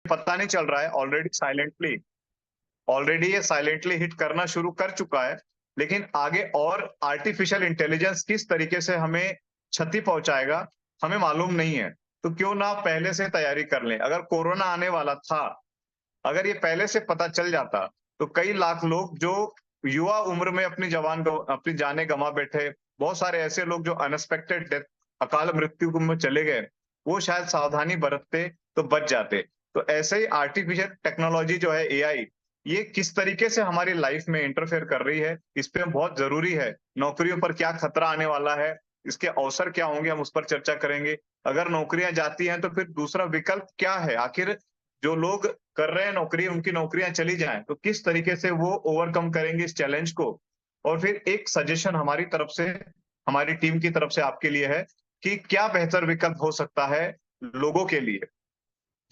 पता नहीं चल रहा है, ऑलरेडी ये साइलेंटली हिट करना शुरू कर चुका है। लेकिन आगे और आर्टिफिशियल इंटेलिजेंस किस तरीके से हमें क्षति पहुंचाएगा, हमें मालूम नहीं है। तो क्यों ना पहले से तैयारी कर लें। अगर कोरोना आने वाला था, अगर ये पहले से पता चल जाता, तो कई लाख लोग जो युवा उम्र में अपनी जानें गंवा बैठे, बहुत सारे ऐसे लोग जो अनएक्सपेक्टेड डेथ, अकाल मृत्यु में चले गए, वो शायद सावधानी बरतते तो बच जाते। तो ऐसे ही आर्टिफिशियल टेक्नोलॉजी जो है, एआई, ये किस तरीके से हमारी लाइफ में इंटरफेयर कर रही है, इस पे बहुत जरूरी है। नौकरियों पर क्या खतरा आने वाला है, इसके अवसर क्या होंगे, हम उस पर चर्चा करेंगे। अगर नौकरियां जाती हैं तो फिर दूसरा विकल्प क्या है। आखिर जो लोग कर रहे हैं नौकरी, उनकी नौकरियां चली जाएं तो किस तरीके से वो ओवरकम करेंगे इस चैलेंज को। और फिर एक सजेशन हमारी तरफ से, हमारी टीम की तरफ से आपके लिए है कि क्या बेहतर विकल्प हो सकता है लोगों के लिए।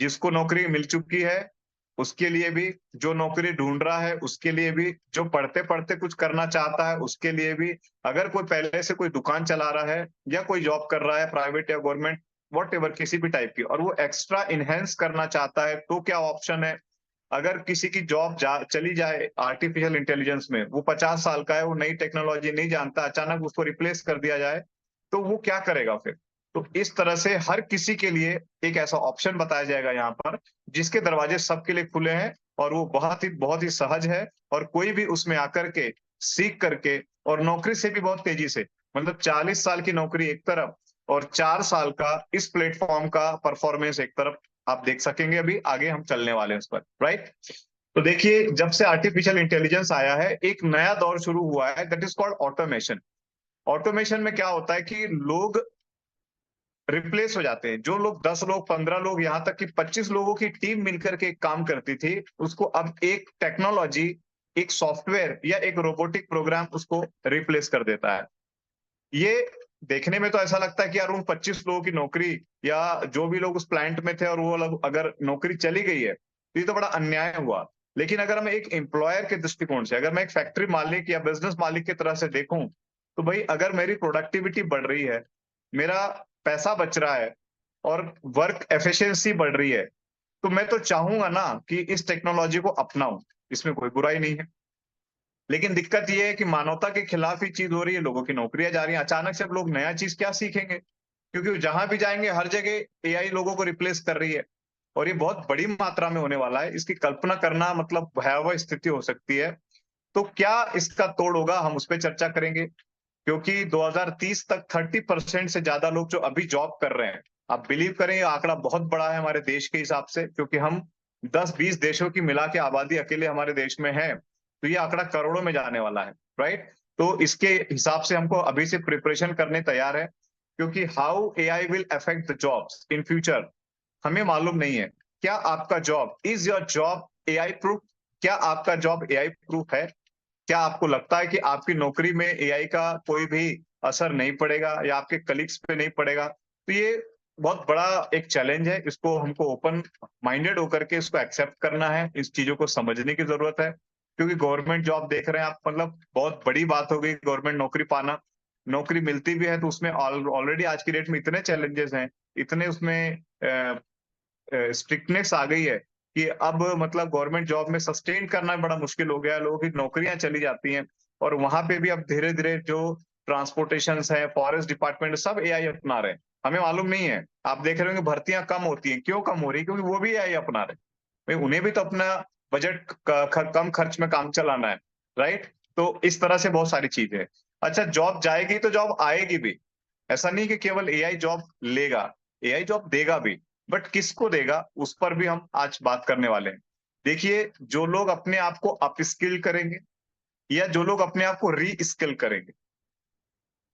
जिसको नौकरी मिल चुकी है उसके लिए भी, जो नौकरी ढूंढ रहा है उसके लिए भी, जो पढ़ते पढ़ते कुछ करना चाहता है उसके लिए भी, अगर कोई पहले से कोई दुकान चला रहा है या कोई जॉब कर रहा है प्राइवेट या गवर्नमेंट, वॉट एवर, किसी भी टाइप की, और वो एक्स्ट्रा इनहेंस करना चाहता है, तो क्या ऑप्शन है। अगर किसी की जॉब चली जाए आर्टिफिशियल इंटेलिजेंस में, वो 50 साल का है, वो नई टेक्नोलॉजी नहीं जानता, अचानक उसको रिप्लेस कर दिया जाए, तो वो क्या करेगा फिर। तो इस तरह से हर किसी के लिए एक ऐसा ऑप्शन बताया जाएगा यहाँ पर, जिसके दरवाजे सबके लिए खुले हैं, और वो बहुत ही सहज है। और कोई भी उसमें आकर के सीख करके, और नौकरी से भी बहुत तेजी से, मतलब 40 साल की नौकरी एक तरफ, और 4 साल का इस प्लेटफॉर्म का परफॉर्मेंस एक तरफ, आप देख सकेंगे। अभी आगे हम चलने वाले हैं उस पर, राइट। तो देखिए, जब से आर्टिफिशियल इंटेलिजेंस आया है, एक नया दौर शुरू हुआ है, that is called automation. Automation में क्या होता है कि लोग रिप्लेस हो जाते हैं। जो लोग 10 लोग, 15 लोग, यहाँ तक कि 25 लोगों की टीम मिलकर के एक काम करती थी, उसको अब एक टेक्नोलॉजी, एक सॉफ्टवेयर या एक रोबोटिक प्रोग्राम उसको रिप्लेस कर देता है। ये देखने में तो ऐसा लगता है कि यार उन 25 लोगों की नौकरी, या जो भी लोग उस प्लांट में थे, और वो लोग अगर नौकरी चली गई है, तो ये तो बड़ा अन्याय हुआ। लेकिन अगर मैं एक एम्प्लॉयर के दृष्टिकोण से, अगर मैं एक फैक्ट्री मालिक या बिजनेस मालिक की तरह से देखूं, तो भाई अगर मेरी प्रोडक्टिविटी बढ़ रही है, मेरा पैसा बच रहा है, और वर्क एफिशिएंसी बढ़ रही है, तो मैं तो चाहूंगा ना कि इस टेक्नोलॉजी को अपनाऊं। इसमें कोई बुराई नहीं है। लेकिन दिक्कत ये है कि मानवता के खिलाफ ही चीज हो रही है, लोगों की नौकरियां जा रही हैं। अचानक से अब लोग नया चीज क्या सीखेंगे, क्योंकि वो जहां भी जाएंगे हर जगह एआई लोगों को रिप्लेस कर रही है। और ये बहुत बड़ी मात्रा में होने वाला है, इसकी कल्पना करना मतलब भयावह स्थिति हो सकती है। तो क्या इसका तोड़ होगा, हम उस पर चर्चा करेंगे। क्योंकि 2030 तक 30% से ज्यादा लोग जो अभी जॉब कर रहे हैं, आप बिलीव करें ये आंकड़ा बहुत बड़ा है हमारे देश के हिसाब से, क्योंकि हम 10-20 देशों की मिला के आबादी अकेले हमारे देश में है, तो ये आंकड़ा करोड़ों में जाने वाला है, राइट। तो इसके हिसाब से हमको अभी से प्रिपरेशन करने तैयार है, क्योंकि how AI will affect the jobs in future हमें मालूम नहीं है। क्या आपका job, is your job AI proof? क्या आपका जॉब एआई प्रूफ है? क्या आपको लगता है कि आपकी नौकरी में एआई का कोई भी असर नहीं पड़ेगा, या आपके कलीग्स पे नहीं पड़ेगा? तो ये बहुत बड़ा एक चैलेंज है, इसको हमको ओपन माइंडेड होकर के इसको एक्सेप्ट करना है, इस चीजों को समझने की जरूरत है। क्योंकि गवर्नमेंट जॉब देख रहे हैं आप, मतलब बहुत बड़ी बात हो गई गवर्नमेंट नौकरी पाना। नौकरी मिलती भी है तो उसमें ऑलरेडी आज की डेट में इतने चैलेंजेस हैं, इतने उसमें स्ट्रिक्टनेस आ गई है, कि अब मतलब गवर्नमेंट जॉब में सस्टेन करना बड़ा मुश्किल हो गया है। लोगों की नौकरियां चली जाती हैं, और वहां पे भी अब धीरे धीरे जो ट्रांसपोर्टेशन है, फॉरेस्ट डिपार्टमेंट, सब एआई अपना रहे हैं। हमें मालूम नहीं है, आप देख रहे होंगे भर्तियां कम होती हैं, क्यों कम हो रही है? क्योंकि वो भी एआई अपना रहे हैं। भाई उन्हें भी तो अपना बजट कम खर्च में काम चलाना है, राइट। तो इस तरह से बहुत सारी चीजें हैं। अच्छा, जॉब जाएगी तो जॉब आएगी भी। ऐसा नहीं कि केवल एआई जॉब लेगा, एआई जॉब देगा भी। बट किसको देगा, उस पर भी हम आज बात करने वाले हैं। देखिए, जो लोग अपने आप को अपस्किल करेंगे, या जो लोग अपने आप को री स्किल करेंगे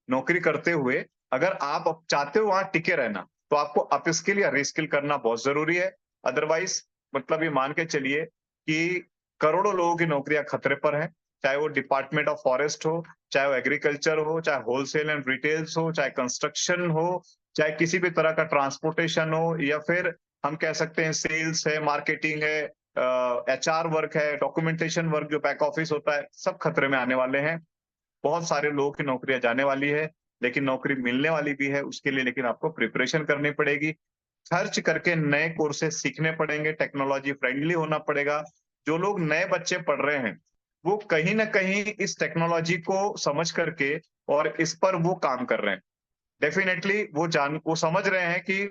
नौकरी करते हुए, अगर आप अब चाहते हो वहां टिके रहना, तो आपको अपस्किल या रीस्किल करना बहुत जरूरी है। अदरवाइज मतलब ये मान के चलिए कि करोड़ों लोगों की नौकरियां खतरे पर हैं। चाहे वो डिपार्टमेंट ऑफ फॉरेस्ट हो, चाहे वो एग्रीकल्चर हो, चाहे होलसेल एंड रिटेल्स हो, चाहे कंस्ट्रक्शन हो, चाहे किसी भी तरह का ट्रांसपोर्टेशन हो, या फिर हम कह सकते हैं सेल्स है, मार्केटिंग है, एचआर वर्क है, डॉक्यूमेंटेशन वर्क जो बैक ऑफिस होता है, सब खतरे में आने वाले हैं। बहुत सारे लोगों की नौकरियां जाने वाली है, लेकिन नौकरी मिलने वाली भी है उसके लिए, लेकिन आपको प्रिपरेशन करनी पड़ेगी। खर्च करके नए कोर्सेज सीखने पड़ेंगे, टेक्नोलॉजी फ्रेंडली होना पड़ेगा। जो लोग नए बच्चे पढ़ रहे हैं, वो कहीं न कहीं इस टेक्नोलॉजी को समझ करके और इस पर वो काम कर रहे हैं। डेफिनेटली वो समझ रहे हैं कि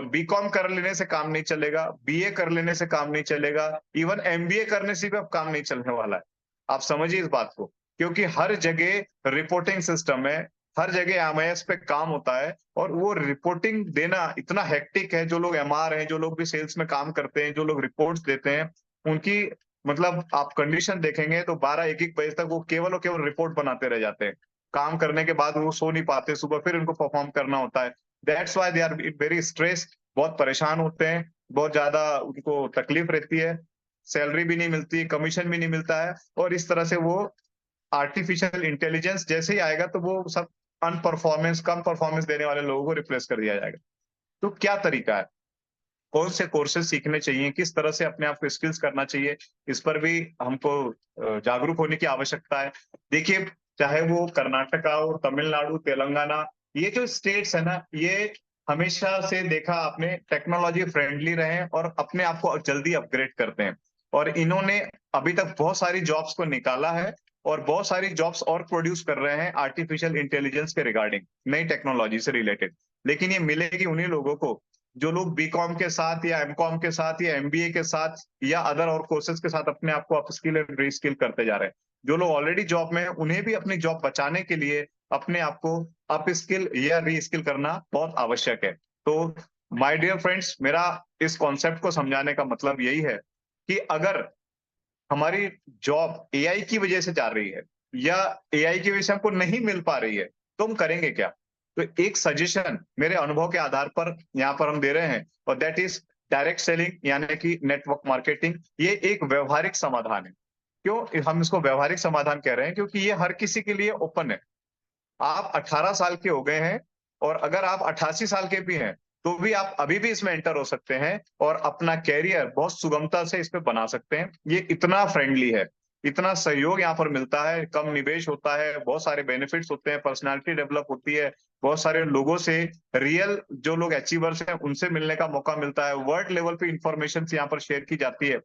बीकॉम कर लेने से काम नहीं चलेगा, बीए कर लेने से काम नहीं चलेगा, इवन एमबीए करने से भी अब काम नहीं चलने वाला है। आप समझिए इस बात को, क्योंकि हर जगह रिपोर्टिंग सिस्टम है, हर जगह एमआईएस पे काम होता है और वो रिपोर्टिंग देना इतना हेक्टिक है। जो लोग एमआर हैं, जो लोग भी सेल्स में काम करते हैं, जो लोग रिपोर्ट्स देते हैं, उनकी मतलब आप कंडीशन देखेंगे तो 12 1-1 बजे तक वो केवल और केवल रिपोर्ट बनाते रह जाते हैं। काम करने के बाद वो सो नहीं पाते, सुबह फिर उनको परफॉर्म करना होता है। That's why they are very stressed, बहुत परेशान होते हैं, बहुत ज़्यादा उनको तकलीफ रहती है, सैलरी भी नहीं मिलती, कमीशन भी नहीं मिलता है और इस तरह से वो आर्टिफिशियल इंटेलिजेंस जैसे ही आएगा तो वो सब कम परफॉर्मेंस देने वाले लोगों को रिप्लेस कर दिया जाएगा। तो क्या तरीका है? कौन से कोर्सेज सीखने चाहिए, किस तरह से अपने आप को स्किल्स करना चाहिए, इस पर भी हमको जागरूक होने की आवश्यकता है। देखिए, चाहे वो कर्नाटका हो, तमिलनाडु, तेलंगाना, ये जो स्टेट्स है ना, ये हमेशा से देखा आपने टेक्नोलॉजी फ्रेंडली रहे हैं और अपने आप को जल्दी अपग्रेड करते हैं। और इन्होंने अभी तक बहुत सारी जॉब्स को निकाला है और बहुत सारी जॉब्स और प्रोड्यूस कर रहे हैं आर्टिफिशियल इंटेलिजेंस के रिगार्डिंग, नई टेक्नोलॉजी से रिलेटेड। लेकिन ये मिलेगी उन्हीं लोगों को जो लोग बीकॉम के साथ या एमकॉम के साथ या एमबीए के साथ या अदर और कोर्सेज के साथ अपने आप को अपस्किल एंड रीस्किल करते जा रहे हैं। जो लोग ऑलरेडी जॉब में हैं, उन्हें भी अपनी जॉब बचाने के लिए अपने आप को अपस्किल या रीस्किल करना बहुत आवश्यक है। तो माय डियर फ्रेंड्स, मेरा इस कॉन्सेप्ट को समझाने का मतलब यही है कि अगर हमारी जॉब एआई की वजह से जा रही है या एआई की वजह से हमको नहीं मिल पा रही है, तो हम करेंगे क्या? तो एक सजेशन मेरे अनुभव के आधार पर यहाँ पर हम दे रहे हैं और दैट इज डायरेक्ट सेलिंग यानी कि नेटवर्क मार्केटिंग। ये एक व्यवहारिक समाधान है। क्यों हम इसको व्यवहारिक समाधान कह रहे हैं? क्योंकि ये हर किसी के लिए ओपन है। आप 18 साल के हो गए हैं और अगर आप 88 साल के भी हैं, तो भी आप अभी भी इसमें एंटर हो सकते हैं और अपना कैरियर बहुत सुगमता से इस पे बना सकते हैं। ये इतना फ्रेंडली है, इतना सहयोग यहाँ पर मिलता है, कम निवेश होता है, बहुत सारे बेनिफिट्स होते हैं, पर्सनैलिटी डेवलप होती है, बहुत सारे लोगों से रियल जो लोग अचीवर्स हैं, उनसे मिलने का मौका मिलता है, वर्ल्ड लेवल पे इंफॉर्मेशन यहाँ पर शेयर की जाती है।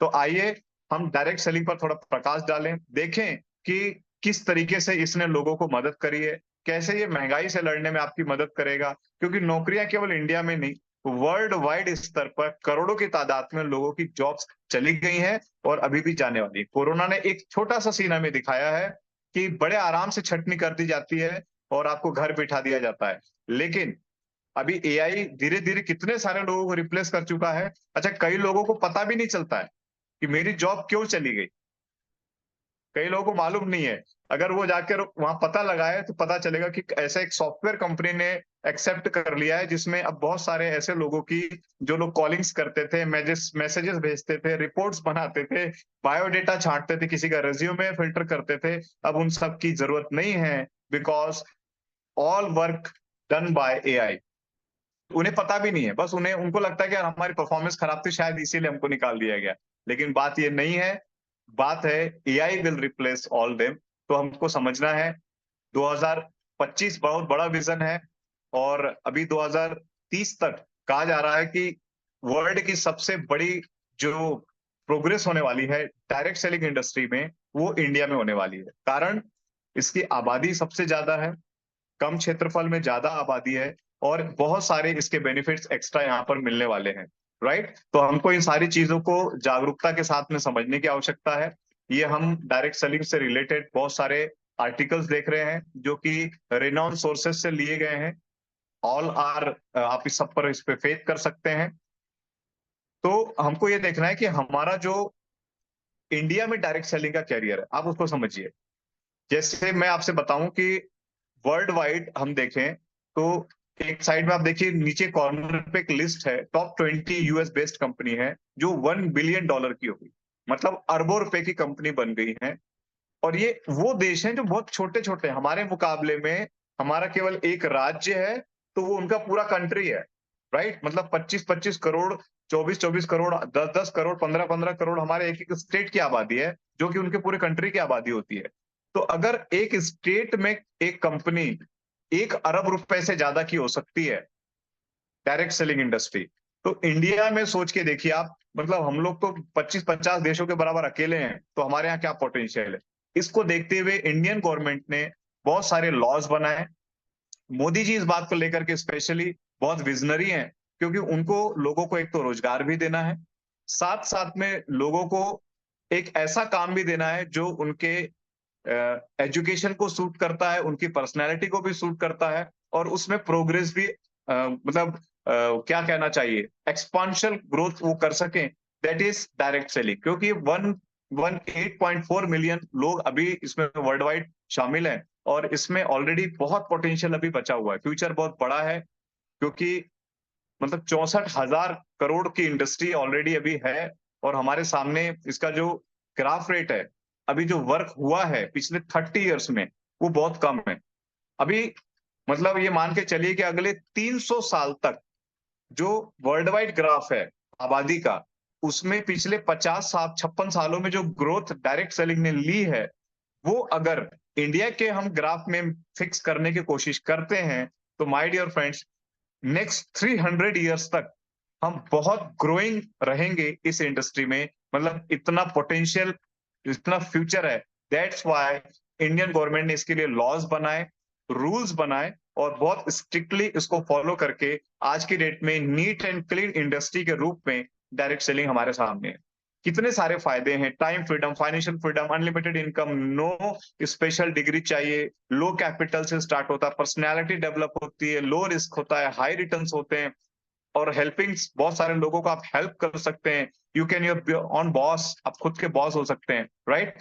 तो आइए हम डायरेक्ट सेलिंग पर थोड़ा प्रकाश डालें, देखें कि किस तरीके से इसने लोगों को मदद करी है, कैसे ये महंगाई से लड़ने में आपकी मदद करेगा, क्योंकि नौकरियां केवल इंडिया में नहीं, वर्ल्ड वाइड स्तर पर करोड़ों की तादाद में लोगों की जॉब्स चली गई हैं और अभी भी जाने वाली है। कोरोना ने एक छोटा सा सीन हमें दिखाया है कि बड़े आराम से छटनी कर दी जाती है और आपको घर बिठा दिया जाता है। लेकिन अभी एआई धीरे-धीरे कितने सारे लोगों को रिप्लेस कर चुका है। अच्छा, कई लोगों को पता भी नहीं चलता है कि मेरी जॉब क्यों चली गई। कई लोगों को मालूम नहीं है। अगर वो जाकर वहाँ पता लगाए तो पता चलेगा कि ऐसा एक सॉफ्टवेयर कंपनी ने एक्सेप्ट कर लिया है जिसमें अब बहुत सारे ऐसे लोगों की जो लोग कॉलिंग्स करते थे, मैसेजेस भेजते थे, रिपोर्ट्स बनाते थे, बायोडेटा छाँटते थे, किसी का रिज्यूमे फिल्टर करते थे, अब उन सब की जरूरत नहीं है because all work done by AI. उन्हें पता भी नहीं है, बस उनको लगता है कि यार हमारी परफॉर्मेंस खराब थी शायद इसीलिए हमको निकाल दिया गया। लेकिन बात ये नहीं है, बात है AI will replace all them. तो हमको समझना है 2025 बहुत बड़ा विज़न है और अभी 2030 तक कहा जा रहा है कि वर्ल्ड की सबसे बड़ी जो प्रोग्रेस होने वाली है डायरेक्ट सेलिंग इंडस्ट्री में, वो इंडिया में होने वाली है। कारण इसकी आबादी सबसे ज़्यादा है, कम क्षेत्रफल में ज़्यादा आबादी है और बहुत सारे इसके बेनिफिट्स एक्स्ट्रा यहाँ पर मिलने वाले हैं, राइट? तो हमको इन सारी चीज़ों को जागरूकता के साथ में समझने की आवश्यकता है। ये हम डायरेक्ट सेलिंग से रिलेटेड बहुत सारे आर्टिकल्स देख रहे हैं, जो कि रिनाउंड सोर्सेस से लिए गए हैं। ऑल आर आप इस पे फेथ कर सकते हैं। तो हमको ये देखना है कि हमारा जो इंडिया में डायरेक्ट सेलिंग का कैरियर है, आप उसको समझिए। जैसे मैं आपसे बताऊं कि वर्ल्ड वाइड हम देखें तो एक साइड में आप देखिए नीचे कॉर्नर पे एक लिस्ट है, टॉप 20 यूएस बेस्ड कंपनी है जो $1 बिलियन की होगी, मतलब अरबों रुपए की कंपनी बन गई है। और ये वो देश हैं जो बहुत छोटे छोटे हमारे मुकाबले में, हमारा केवल एक राज्य है तो वो उनका पूरा कंट्री है, राइट? मतलब 25-25 करोड़, 24-24 करोड़, 10-10 करोड़, 15-15 करोड़ हमारे एक एक स्टेट की आबादी है, जो कि उनके पूरे कंट्री की आबादी होती है। तो अगर एक स्टेट में एक कंपनी 1 अरब रुपए से ज्यादा की हो सकती है, डायरेक्ट सेलिंग इंडस्ट्री। तो इंडिया में सोच के देखिए आप, मतलब हम लोग तो 25-50 देशों के बराबर अकेले हैं, तो हमारे यहाँ क्या पोटेंशियल है। इसको देखते हुए इंडियन गवर्नमेंट ने बहुत सारे लॉज बनाए। मोदी जी इस बात को लेकर के स्पेशली बहुत विजनरी हैं, क्योंकि उनको लोगों को एक तो रोजगार भी देना है, साथ साथ में लोगों को एक ऐसा काम भी देना है जो उनके एजुकेशन को सूट करता है, उनकी पर्सनैलिटी को भी सूट करता है, और उसमें प्रोग्रेस भी मतलब क्या कहना चाहिए, एक्सपांशनल ग्रोथ वो कर सकें। दैट इज डायरेक्ट सेलिंग, क्योंकि 8.4 मिलियन लोग अभी इसमें वर्ल्ड वाइड शामिल हैं, और इसमें ऑलरेडी बहुत पोटेंशियल अभी बचा हुआ है, फ्यूचर बहुत बड़ा है, क्योंकि मतलब 64,000 करोड़ की इंडस्ट्री ऑलरेडी अभी है, और हमारे सामने इसका जो ग्राफ रेट है, अभी जो वर्क हुआ है पिछले 30 इयर्स में, वो बहुत कम है। अभी मतलब ये मान के चलिए कि अगले 300 साल तक जो वर्ल्ड वाइड ग्राफ है आबादी का, उसमें पिछले 50 साल 56 सालों में जो ग्रोथ डायरेक्ट सेलिंग ने ली है, वो अगर इंडिया के हम ग्राफ में फिक्स करने की कोशिश करते हैं, तो my dear friends, next 300 years तक हम बहुत ग्रोइंग रहेंगे इस इंडस्ट्री में। मतलब इतना पोटेंशियल, इतना फ्यूचर है। दैट्स व्हाई इंडियन गवर्नमेंट ने इसके लिए लॉज बनाए, रूल्स बनाए, और बहुत स्ट्रिक्टली इसको फॉलो करके आज की डेट में नीट एंड क्लीन इंडस्ट्री के रूप में डायरेक्ट सेलिंग हमारे सामने है। कितने सारे फायदे हैं, time freedom, financial freedom, unlimited income, no special degree चाहिए, लो कैपिटल से स्टार्ट होता है, पर्सनैलिटी डेवलप होती है, लो रिस्क होता है, हाई रिटर्न्स होते हैं, और हेल्पिंग बहुत सारे लोगों को आप हेल्प कर सकते हैं। You can your on boss, आप खुद के बॉस हो सकते हैं, राइट।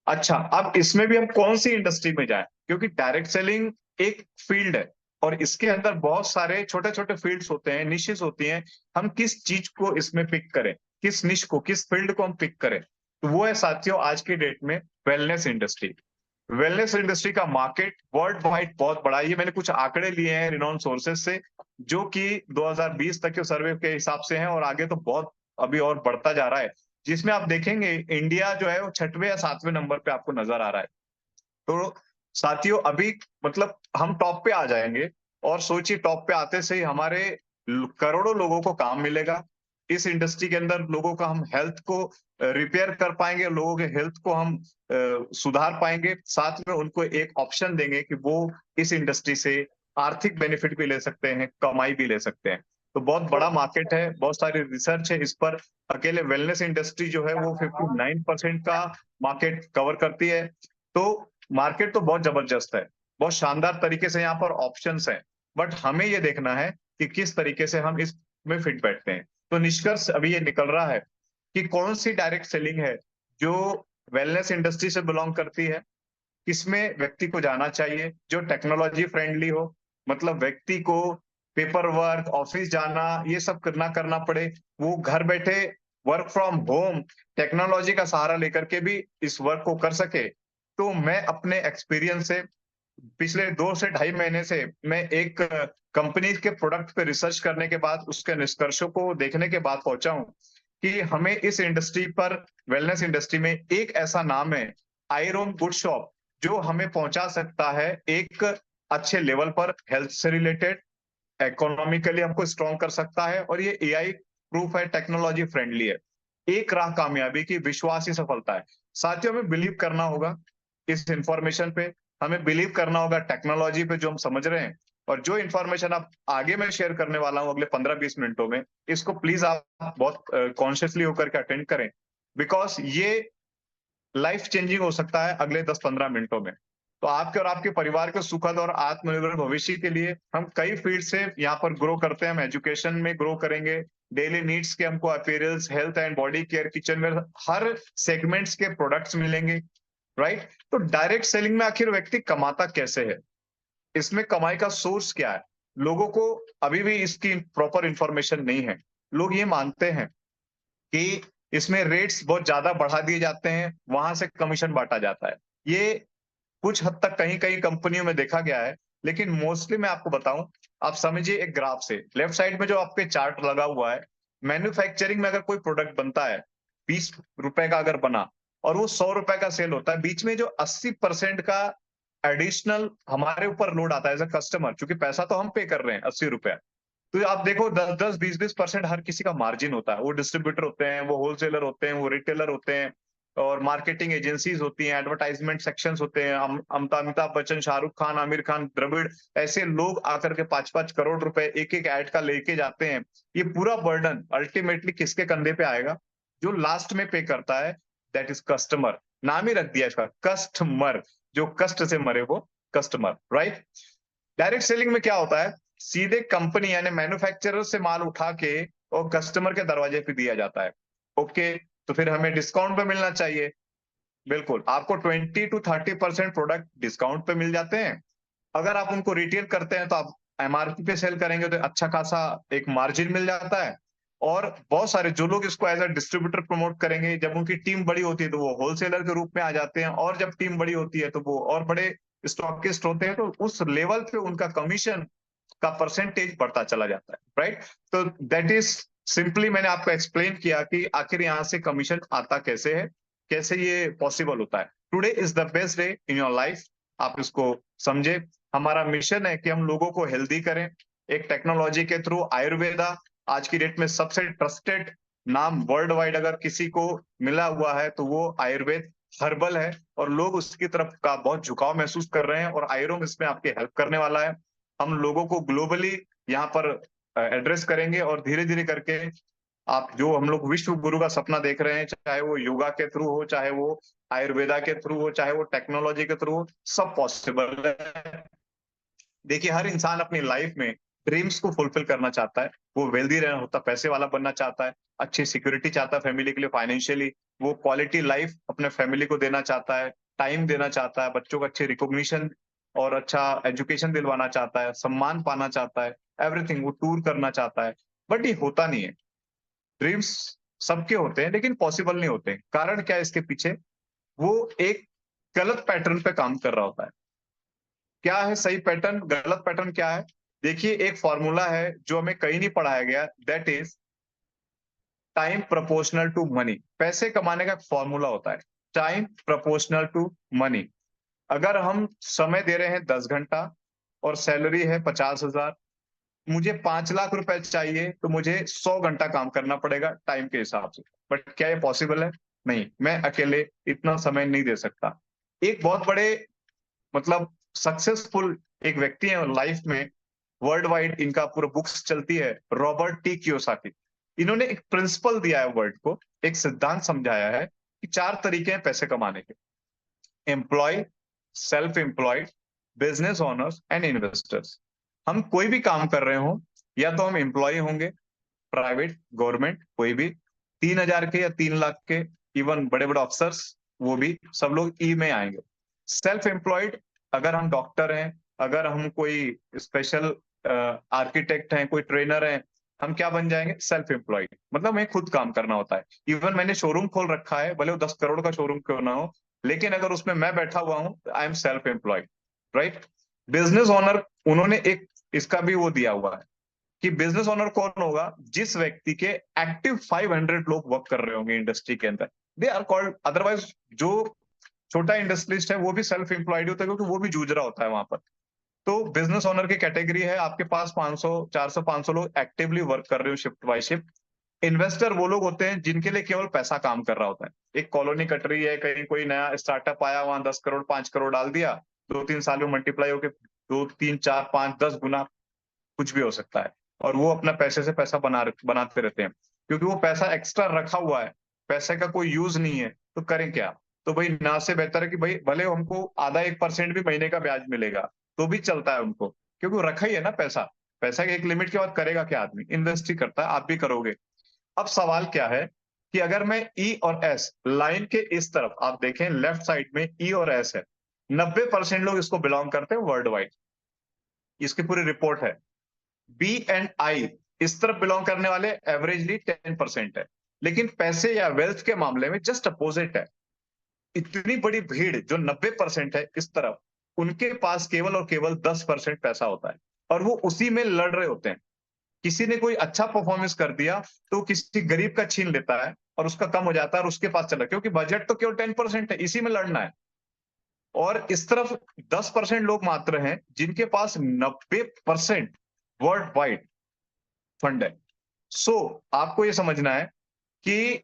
अच्छा, अब इसमें भी हम कौन सी इंडस्ट्री में जाएं, क्योंकि डायरेक्ट सेलिंग एक फील्ड है, और इसके अंदर बहुत सारे छोटे छोटे फील्ड्स होते हैं, निशेस होती हैं। हम किस चीज को इसमें पिक करें, किस निश को, किस फील्ड को हम पिक करें, तो वो है साथियों आज की डेट में वेलनेस इंडस्ट्री। वेलनेस इंडस्ट्री का मार्केट वर्ल्ड वाइड बहुत बड़ा है। ये मैंने कुछ आंकड़े लिए हैं रिनॉन सोर्सेस से, जो कि 2020 तक के सर्वे के हिसाब से हैं, और आगे तो बहुत अभी और बढ़ता जा रहा है, जिसमें आप देखेंगे इंडिया जो है वो 6वें या 7वें नंबर पे आपको नजर आ रहा है। तो साथियों अभी मतलब हम टॉप पे आ जाएंगे, और सोचिए टॉप पे आते से ही हमारे करोड़ों लोगों को काम मिलेगा। इस इंडस्ट्री के अंदर लोगों का हम हेल्थ को रिपेयर कर पाएंगे, लोगों के हेल्थ को हम सुधार पाएंगे, साथ में उनको एक ऑप्शन देंगे कि वो इस इंडस्ट्री से आर्थिक बेनिफिट भी ले सकते हैं, कमाई भी ले सकते हैं। तो बहुत बड़ा मार्केट है, बहुत सारी रिसर्च है इस पर। अकेले वेलनेस इंडस्ट्री जो है वो 59% का मार्केट कवर करती है। तो मार्केट तो बहुत जबरदस्त है, बहुत शानदार तरीके से यहाँ पर ऑप्शंस हैं, बट हमें ये देखना है कि किस तरीके से हम इसमें फिट बैठते हैं। तो निष्कर्ष अभी ये निकल रहा है कि कौन सी डायरेक्ट सेलिंग है जो वेलनेस इंडस्ट्री से बिलोंग करती है, किसमें व्यक्ति को जाना चाहिए, जो टेक्नोलॉजी फ्रेंडली हो, मतलब व्यक्ति को पेपर वर्क, ऑफिस जाना, ये सब करना करना पड़े, वो घर बैठे वर्क फ्रॉम होम टेक्नोलॉजी का सहारा लेकर के भी इस वर्क को कर सके। तो मैं अपने एक्सपीरियंस से पिछले 2 से ढाई महीने से मैं एक कंपनी के प्रोडक्ट पे रिसर्च करने के बाद उसके निष्कर्षों को देखने के बाद पहुंचा हूं कि हमें इस इंडस्ट्री पर, वेलनेस इंडस्ट्री में एक ऐसा नाम है, आयरोन गुड शॉप, जो हमें पहुंचा सकता है एक अच्छे लेवल पर, हेल्थ से रिलेटेड, इकोनॉमिकली हमको स्ट्रॉन्ग कर सकता है, और ये एआई प्रूफ है, टेक्नोलॉजी फ्रेंडली है। एक राह कामयाबी की विश्वास ही सफलता है। साथियों हमें बिलीव करना होगा इस इंफॉर्मेशन पे, हमें बिलीव करना होगा टेक्नोलॉजी पे जो हम समझ रहे हैं, और जो इंफॉर्मेशन आप आगे मैं शेयर करने वाला हूं अगले 15-20 मिनटों में, इसको प्लीज आप बहुत कॉन्शियसली होकर के अटेंड करें, बिकॉज ये लाइफ चेंजिंग हो सकता है अगले 10-15 मिनटों में। तो आपके और आपके परिवार के सुखद और आत्मनिर्भर भविष्य के लिए हम कई फील्ड से यहाँ पर ग्रो करते हैं। हम एजुकेशन में ग्रो करेंगे, डेली नीड्स के हमको appearance, health and body care, kitchen में हर सेगमेंट्स के प्रोडक्ट्स मिलेंगे, राइट। तो डायरेक्ट सेलिंग में आखिर व्यक्ति कमाता कैसे है, इसमें कमाई का सोर्स क्या है, लोगों को अभी भी इसकी प्रॉपर इंफॉर्मेशन नहीं है। लोग ये मानते हैं कि इसमें रेट्स बहुत ज्यादा बढ़ा दिए जाते हैं, वहां से कमीशन बांटा जाता है। ये कुछ हद तक कहीं कहीं कंपनियों में देखा गया है, लेकिन मोस्टली मैं आपको बताऊं, आप समझिए एक ग्राफ से, लेफ्ट साइड में जो आपके चार्ट लगा हुआ है, मैन्युफैक्चरिंग में अगर कोई प्रोडक्ट बनता है, 20 रुपए का अगर बना, और वो 100 रुपए का सेल होता है, बीच में जो 80% का एडिशनल हमारे ऊपर लोड आता है एज अ कस्टमर, क्योंकि पैसा तो हम पे कर रहे हैं 80 रुपया, तो आप देखो 10-10, 20-20% हर किसी का मार्जिन होता है। वो डिस्ट्रीब्यूटर होते हैं, वो होलसेलर होते हैं, वो रिटेलर होते हैं, और मार्केटिंग एजेंसीज होती हैं, एडवर्टाइजमेंट सेक्शंस होते हैं। अमिताभ बच्चन, शाहरुख खान, आमिर खान, द्रविड़, ऐसे लोग आकर के 5-5 करोड़ रुपए एक एक ऐड का लेके जाते हैं। ये पूरा बर्डन अल्टीमेटली किसके कंधे पे आएगा? जो लास्ट में पे करता है, दैट इज कस्टमर। नाम ही रख दिया इसका, कस्टमर। जो कष्ट से मरे वो कस्टमर, राइट? डायरेक्ट सेलिंग में क्या होता है? सीधे कंपनी यानी मैन्युफैक्चरर से माल उठा के और कस्टमर के दरवाजे पे दिया जाता है। ओके, तो फिर हमें डिस्काउंट पे मिलना चाहिए। बिल्कुल, आपको 20-30% प्रोडक्ट डिस्काउंट पे मिल जाते हैं। अगर आप उनको रिटेल करते हैं तो आप एमआरपी पे सेल करेंगे तो अच्छा खासा एक मार्जिन मिल जाता है। और बहुत सारे जो लोग इसको एज अ डिस्ट्रीब्यूटर प्रमोट करेंगे, जब उनकी टीम बड़ी होती है तो वो होलसेलर के रूप में आ जाते हैं, और जब टीम बड़ी होती है तो वो और बड़े स्टॉकिस्ट होते हैं, तो उस लेवल पे उनका कमीशन का परसेंटेज बढ़ता चला जाता है, राइट? तो दैट इज सिंपली मैंने आपको एक्सप्लेन किया कि आखिर यहाँ से कमीशन आता कैसे है, कैसे ये पॉसिबल होता है। Today is the best day in your life, आप इसको समझे। हमारा मिशन है कि हम लोगों को हेल्दी करें, एक टेक्नोलॉजी के थ्रू। आयुर्वेदा आज की डेट में सबसे ट्रस्टेड नाम वर्ल्ड वाइड अगर किसी को मिला हुआ है तो वो आयुर्वेद हर्बल है, और लोग उसकी तरफ का बहुत झुकाव महसूस कर रहे हैं, और आयुर्वेद इसमें आपकी हेल्प करने वाला है। हम लोगों को ग्लोबली यहाँ पर एड्रेस करेंगे, और धीरे धीरे करके आप जो हम लोग विश्व गुरु का सपना देख रहे हैं, चाहे वो योगा के थ्रू हो, चाहे वो आयुर्वेदा के थ्रू हो, चाहे वो टेक्नोलॉजी के थ्रू हो, सब पॉसिबल है। देखिए, हर इंसान अपनी लाइफ में ड्रीम्स को फुलफिल करना चाहता है। वो वेल्दी रहना होता है, पैसे वाला बनना चाहता है, अच्छी सिक्योरिटी चाहता है फैमिली के लिए फाइनेंशियली, वो क्वालिटी लाइफ अपने फैमिली को देना चाहता है, टाइम देना चाहता है, बच्चों को अच्छी रिकॉग्निशन और अच्छा एजुकेशन दिलवाना चाहता है, सम्मान पाना चाहता है, एवरीथिंग। वो टूर करना चाहता है, बट ये होता नहीं है। ड्रीम्स सबके होते हैं लेकिन पॉसिबल नहीं होते। कारण क्या है इसके पीछे? वो एक गलत पैटर्न पे काम कर रहा होता है। क्या है सही पैटर्न, गलत पैटर्न क्या है? देखिए, एक फॉर्मूला है जो हमें कहीं नहीं पढ़ाया गया, that is time proportional to money. पैसे कमाने का फॉर्मूला होता है टाइम प्रोपोर्शनल टू मनी। अगर हम समय दे रहे हैं 10 घंटा और सैलरी है 50,000, मुझे 5 लाख रुपए चाहिए तो मुझे 100 घंटा काम करना पड़ेगा टाइम के हिसाब से। बट क्या ये पॉसिबल है? नहीं, मैं अकेले इतना समय नहीं दे सकता। एक बहुत बड़े मतलब सक्सेसफुल एक व्यक्ति है लाइफ में, वर्ल्ड वाइड इनका पूरा बुक्स चलती है, रॉबर्ट टी कियोसाकी। इन्होंने एक प्रिंसिपल दिया है वर्ल्ड को, एक सिद्धांत समझाया है कि 4 तरीके हैं पैसे कमाने के: employ, self employed, business owners and investors. हम कोई भी काम कर रहे हो, या तो हम एम्प्लॉय होंगे, प्राइवेट गवर्नमेंट कोई भी, 3,000 के या 3 लाख के, इवन बड़े बड़े अफसर्स, वो भी सब लोग ई में आएंगे। सेल्फ एम्प्लॉयड, अगर हम डॉक्टर हैं, अगर हम कोई स्पेशल आर्किटेक्ट हैं, कोई ट्रेनर हैं, हम क्या बन जाएंगे? Self employed. मतलब हमें खुद काम करना होता है। इवन मैंने शोरूम खोल रखा है, भले वो 10 करोड़ का शोरूम क्यों ना हो, लेकिन अगर उसमें मैं बैठा हुआ हूं, I am self employed, right? Business owner, उन्होंने एक इसका भी वो दिया हुआ है कि बिजनेस ओनर कौन होगा? जिस व्यक्ति के एक्टिव 500 लोग वर्क कर रहे होंगे इंडस्ट्री के अंदर, दे आर कॉल्ड। अदरवाइज जो छोटा इंडस्ट्रियलिस्ट है वो भी सेल्फ एम्प्लॉयड होता है, क्योंकि वो भी जूझ रहा होता है वहां पर। तो बिजनेस ओनर की कैटेगरी है, आपके पास 500, 400, 500 लोग एक्टिवली वर्क कर रहे हो शिफ्ट बाय शिफ्ट। इन्वेस्टर वो लोग होते हैं जिनके लिए केवल पैसा काम कर रहा होता है। एक कॉलोनी कट रही है, कहीं कोई नया स्टार्टअप आया, वहां 10 करोड़, 5 करोड़ डाल दिया, 2-3 साल में मल्टीप्लाई होकर 2, 3, 4, 5, 10 गुना कुछ भी हो सकता है। और वो अपना पैसे से पैसा बनाते रहते हैं, क्योंकि वो पैसा एक्स्ट्रा रखा हुआ है, पैसे का कोई यूज नहीं है, तो करें क्या? तो भाई ना से बेहतर है कि भाई भले हमको आधा 1% भी महीने का ब्याज मिलेगा तो भी चलता है उनको, क्योंकि वो रखा ही है ना पैसा। पैसा के एक लिमिट के बाद करेगा क्या आदमी? इन्वेस्ट ही करता है, आप भी करोगे। अब सवाल क्या है कि अगर मैं ई और एस लाइन के इस तरफ आप देखें, लेफ्ट साइड में ई और एस है, 90% लोग इसको बिलोंग करते हैं वर्ल्ड वाइड। इसकी पूरी रिपोर्ट है। बी एंड आई इस तरफ बिलोंग करने वाले एवरेजली 10% है, लेकिन पैसे या वेल्थ के मामले में जस्ट अपोजिट है। इतनी बड़ी भीड़ जो 90% है इस तरफ, उनके पास केवल और केवल 10% पैसा होता है, और वो उसी में लड़ रहे होते हैं। किसी ने कोई अच्छा परफॉर्मेंस कर दिया तो किसी गरीब का छीन लेता है, और उसका कम हो जाता है और उसके पास चला, क्योंकि बजट तो केवल 10% है, इसी में लड़ना है। और इस तरफ 10% लोग मात्र हैं जिनके पास 90% वर्ल्ड वाइड फंड है। सो आपको ये समझना है कि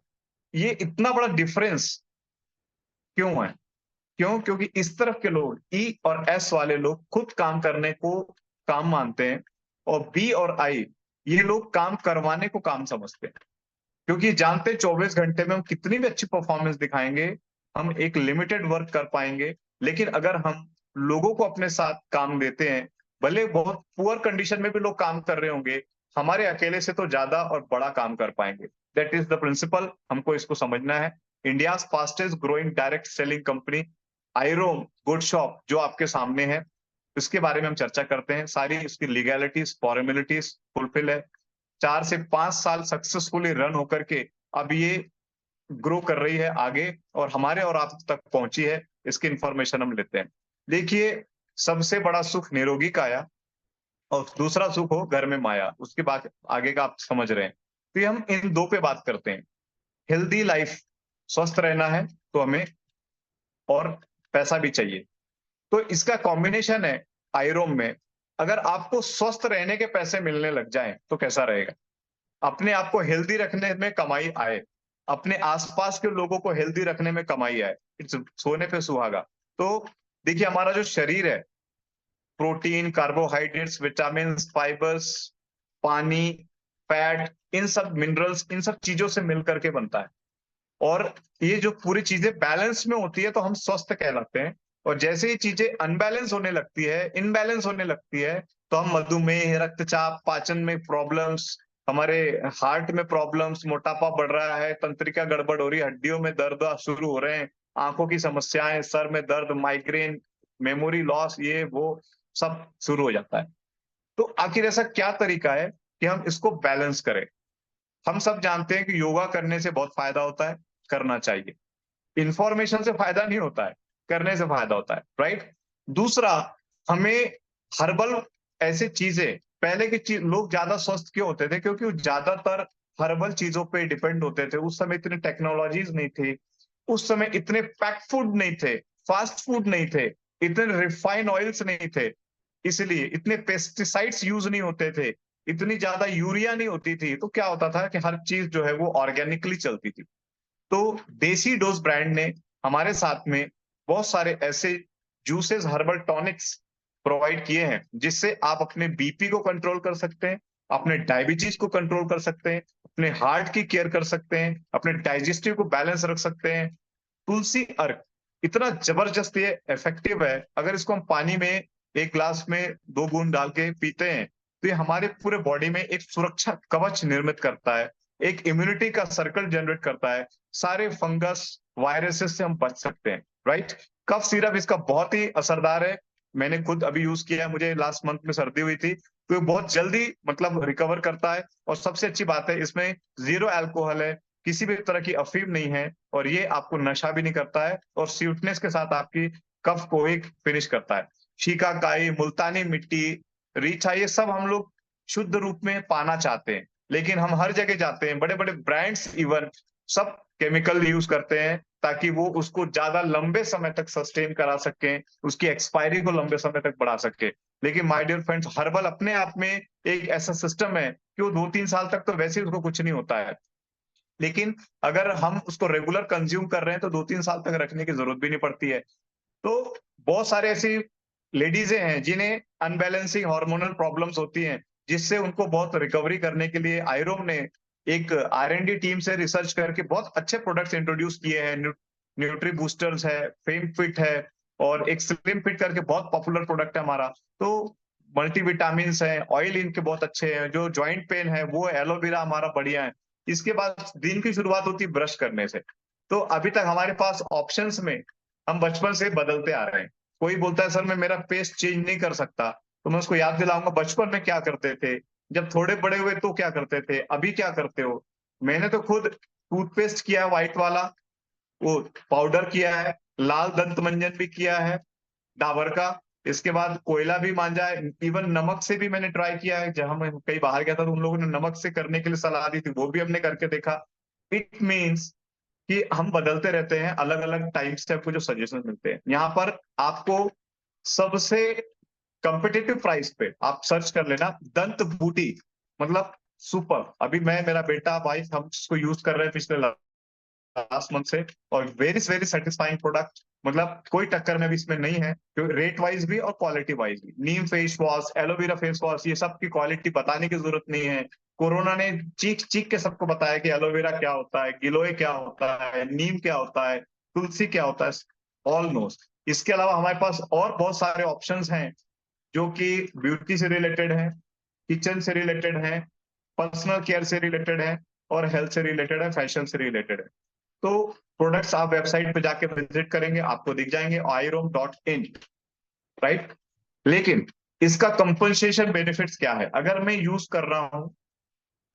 ये इतना बड़ा डिफरेंस क्यों है? क्यों? क्योंकि इस तरफ के लोग ई और एस वाले लोग खुद काम करने को काम मानते हैं, और बी और आई ये लोग काम करवाने को काम समझते हैं। क्योंकि जानते हैं 24 घंटे में हम कितनी भी अच्छी परफॉर्मेंस दिखाएंगे, हम एक लिमिटेड वर्क कर पाएंगे। लेकिन अगर हम लोगों को अपने साथ काम देते हैं, भले बहुत पुअर कंडीशन में भी लोग काम कर रहे होंगे, हमारे अकेले से तो ज्यादा और बड़ा काम कर पाएंगे। दैट इज द प्रिंसिपल, हमको इसको समझना है। India fastest growing direct selling company आईरोम गुड शॉप जो आपके सामने है, इसके बारे में हम चर्चा करते हैं। सारी इसकी लीगैलिटीज फॉर्मेलिटीज फुलफिल है। 4 से 5 साल सक्सेसफुली रन होकर के अब ये ग्रो कर रही है आगे, और हमारे और आप तक पहुंची है। इसकी इंफॉर्मेशन हम लेते हैं। देखिए, सबसे बड़ा सुख निरोगी काया, और दूसरा सुख हो घर में माया। उसके बाद आगे का आप समझ रहे हैं। तो ये हम इन दो पे बात करते हैं। हेल्दी लाइफ, स्वस्थ रहना है तो हमें और पैसा भी चाहिए। तो इसका कॉम्बिनेशन है आईरोम में। अगर आपको स्वस्थ रहने के पैसे मिलने लग जाएं तो कैसा रहेगा? अपने आप को हेल्दी रखने में कमाई आए, अपने आसपास के लोगों को हेल्दी रखने में कमाई आए, इट्स सोने पे सुहागा। तो देखिए, हमारा जो शरीर है, प्रोटीन, कार्बोहाइड्रेट्स, विटामिन, फाइबर्स, पानी, फैट, इन सब मिनरल्स, इन सब चीजों से मिलकर के बनता है। और ये जो पूरी चीजें बैलेंस में होती है तो हम स्वस्थ कहलाते हैं। और जैसे ही चीजें अनबैलेंस होने लगती है, इनबैलेंस होने लगती है, तो हम मधुमेह, रक्तचाप, पाचन में प्रॉब्लम्स, हमारे हार्ट में प्रॉब्लम्स, मोटापा बढ़ रहा है, तंत्रिका गड़बड़ हो रही है, हड्डियों में दर्द शुरू हो रहे हैं, आंखों की समस्याएं, सर में दर्द, माइग्रेन, मेमोरी लॉस, ये वो सब शुरू हो जाता है। तो आखिर ऐसा क्या तरीका है कि हम इसको बैलेंस करें? हम सब जानते हैं कि योगा करने से बहुत फायदा होता है, करना चाहिए। इंफॉर्मेशन से फायदा नहीं होता है, करने से फायदा होता है, राइट? दूसरा, हमें हर्बल ऐसी चीजें, पहले के चीज लोग ज्यादा स्वस्थ क्यों होते थे? क्योंकि वो ज्यादातर हर्बल चीजों पे डिपेंड होते थे। उस समय इतनी टेक्नोलॉजीज नहीं थी, उस समय इतने पैक्ड फूड नहीं थे, फास्ट फूड नहीं थे, इतने रिफाइन ऑयल्स नहीं थे, इसलिए इतने पेस्टिसाइड्स यूज नहीं होते थे, इतनी ज्यादा यूरिया नहीं होती थी। तो क्या होता था कि हर चीज जो है वो ऑर्गेनिकली चलती थी। तो देसी डोज ब्रांड ने हमारे साथ में बहुत सारे ऐसे जूसेस, हर्बल टॉनिक्स प्रोवाइड किए हैं, जिससे आप अपने बीपी को कंट्रोल कर सकते हैं, अपने डायबिटीज को कंट्रोल कर सकते हैं, अपने हार्ट की केयर कर सकते हैं, अपने डाइजेस्टिव को बैलेंस रख सकते हैं। तुलसी अर्क इतना जबरदस्त ये इफेक्टिव है, अगर इसको हम पानी में एक ग्लास में 2 बूंद डाल के पीते हैं, तो ये हमारे पूरे बॉडी में एक सुरक्षा कवच निर्मित करता है, एक इम्यूनिटी का सर्कल जनरेट करता है। सारे फंगस, वायरसेस से हम बच सकते हैं, राइट? कफ सिरप इसका बहुत ही असरदार है। मैंने खुद अभी यूज किया है, मुझे लास्ट मंथ में सर्दी हुई थी, तो ये बहुत जल्दी मतलब रिकवर करता है। और सबसे अच्छी बात है, इसमें जीरो अल्कोहल है, किसी भी तरह की अफीम नहीं है, और ये आपको नशा भी नहीं करता है, और स्वीटनेस के साथ आपकी कफ को एक फिनिश करता है। शिकाकाई, मुल्तानी मिट्टी, रीठा, ये सब हम लोग शुद्ध रूप में पाना चाहते हैं, लेकिन हम हर जगह जाते हैं, बड़े बड़े ब्रांड्स इवन सब केमिकल यूज करते हैं, ताकि वो उसको ज्यादा लंबे समय तक सस्टेन करा सकें, उसकी एक्सपायरी को लंबे समय तक बढ़ा सके। लेकिन माय डियर फ्रेंड्स, हर्बल अपने आप में एक ऐसा सिस्टम है कि वो 2-3 साल तक तो वैसे ही उसको कुछ नहीं होता है, लेकिन अगर हम उसको रेगुलर कंज्यूम कर रहे हैं तो 2-3 साल तक रखने की जरूरत भी नहीं पड़ती है। तो बहुत सारे ऐसी लेडीजें हैं जिन्हें अनबैलेंसिंग हार्मोनल प्रॉब्लम्स होती हैं, जिससे उनको बहुत रिकवरी करने के लिए आयरोम ने एक R&D टीम से रिसर्च करके बहुत अच्छे प्रोडक्ट्स इंट्रोड्यूस किए हैं। न्यूट्री बूस्टर्स है, फेम फिट है, और एक स्लिम फिट करके बहुत पॉपुलर प्रोडक्ट है हमारा। तो मल्टीविटामिन है, ऑयल इनके बहुत अच्छे हैं, जो ज्वाइंट पेन है वो एलोवेरा हमारा बढ़िया है। इसके बाद दिन की शुरुआत होती है ब्रश करने से। तो अभी तक हमारे पास ऑप्शंस में हम बचपन से बदलते आ रहे हैं। कोई बोलता है सर मैं मेरा पेस्ट चेंज नहीं कर सकता, तो मैं उसको याद दिलाऊंगा बचपन में क्या करते थे, जब थोड़े बड़े हुए तो क्या करते थे, अभी क्या करते हो। मैंने तो खुद टूथपेस्ट किया है व्हाइट वाला, वो पाउडर किया है, लाल दंत मंजन भी किया है डाबर का, इसके बाद कोयला भी मांजा है, इवन नमक से भी मैंने ट्राई किया है। जब हम कहीं बाहर गया था तो उन लोगों ने नमक से करने के लिए सलाह दी थी, वो भी हमने करके देखा। इट मीन्स कि हम बदलते रहते हैं, अलग अलग टाइम से आपको जो सजेशन मिलते हैं। यहाँ पर आपको सबसे कंपिटिटिव प्राइस पे आप सर्च कर लेना, दंत बूटी, मतलब सुपर। अभी मैं, मेरा बेटा, भाई, हम इसको यूज कर रहे हैं पिछले लास्ट मंथ से, और वेरी वेरी सेटिस्फाइंग प्रोडक्ट। मतलब कोई टक्कर में भी इसमें नहीं है, क्योंकि रेट वाइज भी और क्वालिटी वाइज भी। नीम face wash, aloe vera face wash, ये सब की क्वालिटी बताने की जरूरत नहीं है। कोरोना ने चीख चीख के सबको बताया कि एलोवेरा क्या होता है, गिलोय क्या होता है, नीम क्या होता है, तुलसी क्या होता है, ऑल नोस। इसके अलावा हमारे पास और बहुत सारे ऑप्शंस हैं जो कि ब्यूटी से रिलेटेड है, किचन से रिलेटेड है, पर्सनल केयर से रिलेटेड है, और हेल्थ से रिलेटेड है, फैशन से रिलेटेड है। तो प्रोडक्ट्स आप वेबसाइट पे जाके विजिट करेंगे, आपको दिख जाएंगे irom.in, राइट। लेकिन इसका कंपनसेशन बेनिफिट्स क्या है? अगर मैं यूज कर रहा हूं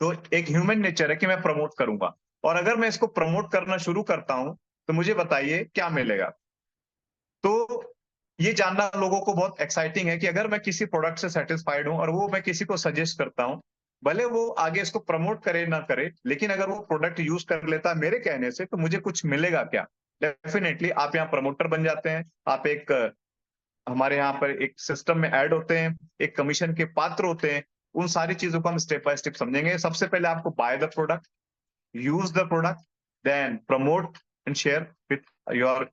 तो एक ह्यूमन नेचर है कि मैं प्रमोट करूंगा, और अगर मैं इसको प्रमोट करना शुरू करता हूं तो मुझे बताइए क्या मिलेगा। तो ये जानना लोगों को बहुत एक्साइटिंग है कि अगर मैं किसी प्रोडक्ट से सेटिस्फाइड हूं और वो मैं किसी को सजेस्ट करता हूं, भले वो आगे इसको प्रमोट करे ना करे, लेकिन अगर वो प्रोडक्ट यूज कर लेता है मेरे कहने से, तो मुझे कुछ मिलेगा क्या? डेफिनेटली आप यहाँ प्रमोटर बन जाते हैं। आप एक हमारे यहाँ पर एक सिस्टम में ऐड होते हैं, एक कमीशन के पात्र होते हैं। उन सारी चीजों को हम स्टेप बाय स्टेप समझेंगे। सबसे पहले आपको buy the product, use the product, then promote and share with your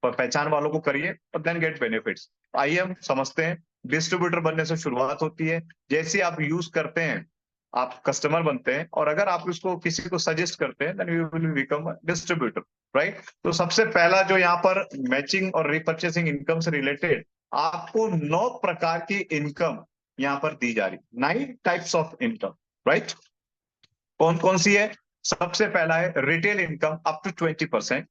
पहचान वालों को करिए, और देन गेट बेनिफिट्स। आइए हम समझते हैं। डिस्ट्रीब्यूटर बनने से शुरुआत होती है। जैसे आप यूज करते हैं, आप कस्टमर बनते हैं, और अगर आप उसको किसी को सजेस्ट करते हैं, then you will become distributor, right. तो सबसे पहला जो यहाँ पर मैचिंग और रिपर्चेसिंग इनकम से रिलेटेड, आपको 9 प्रकार की इनकम यहाँ पर दी जा रही, 9 टाइप्स ऑफ इनकम, राइट। कौन कौन सी है? सबसे पहला है retail income up to 20%।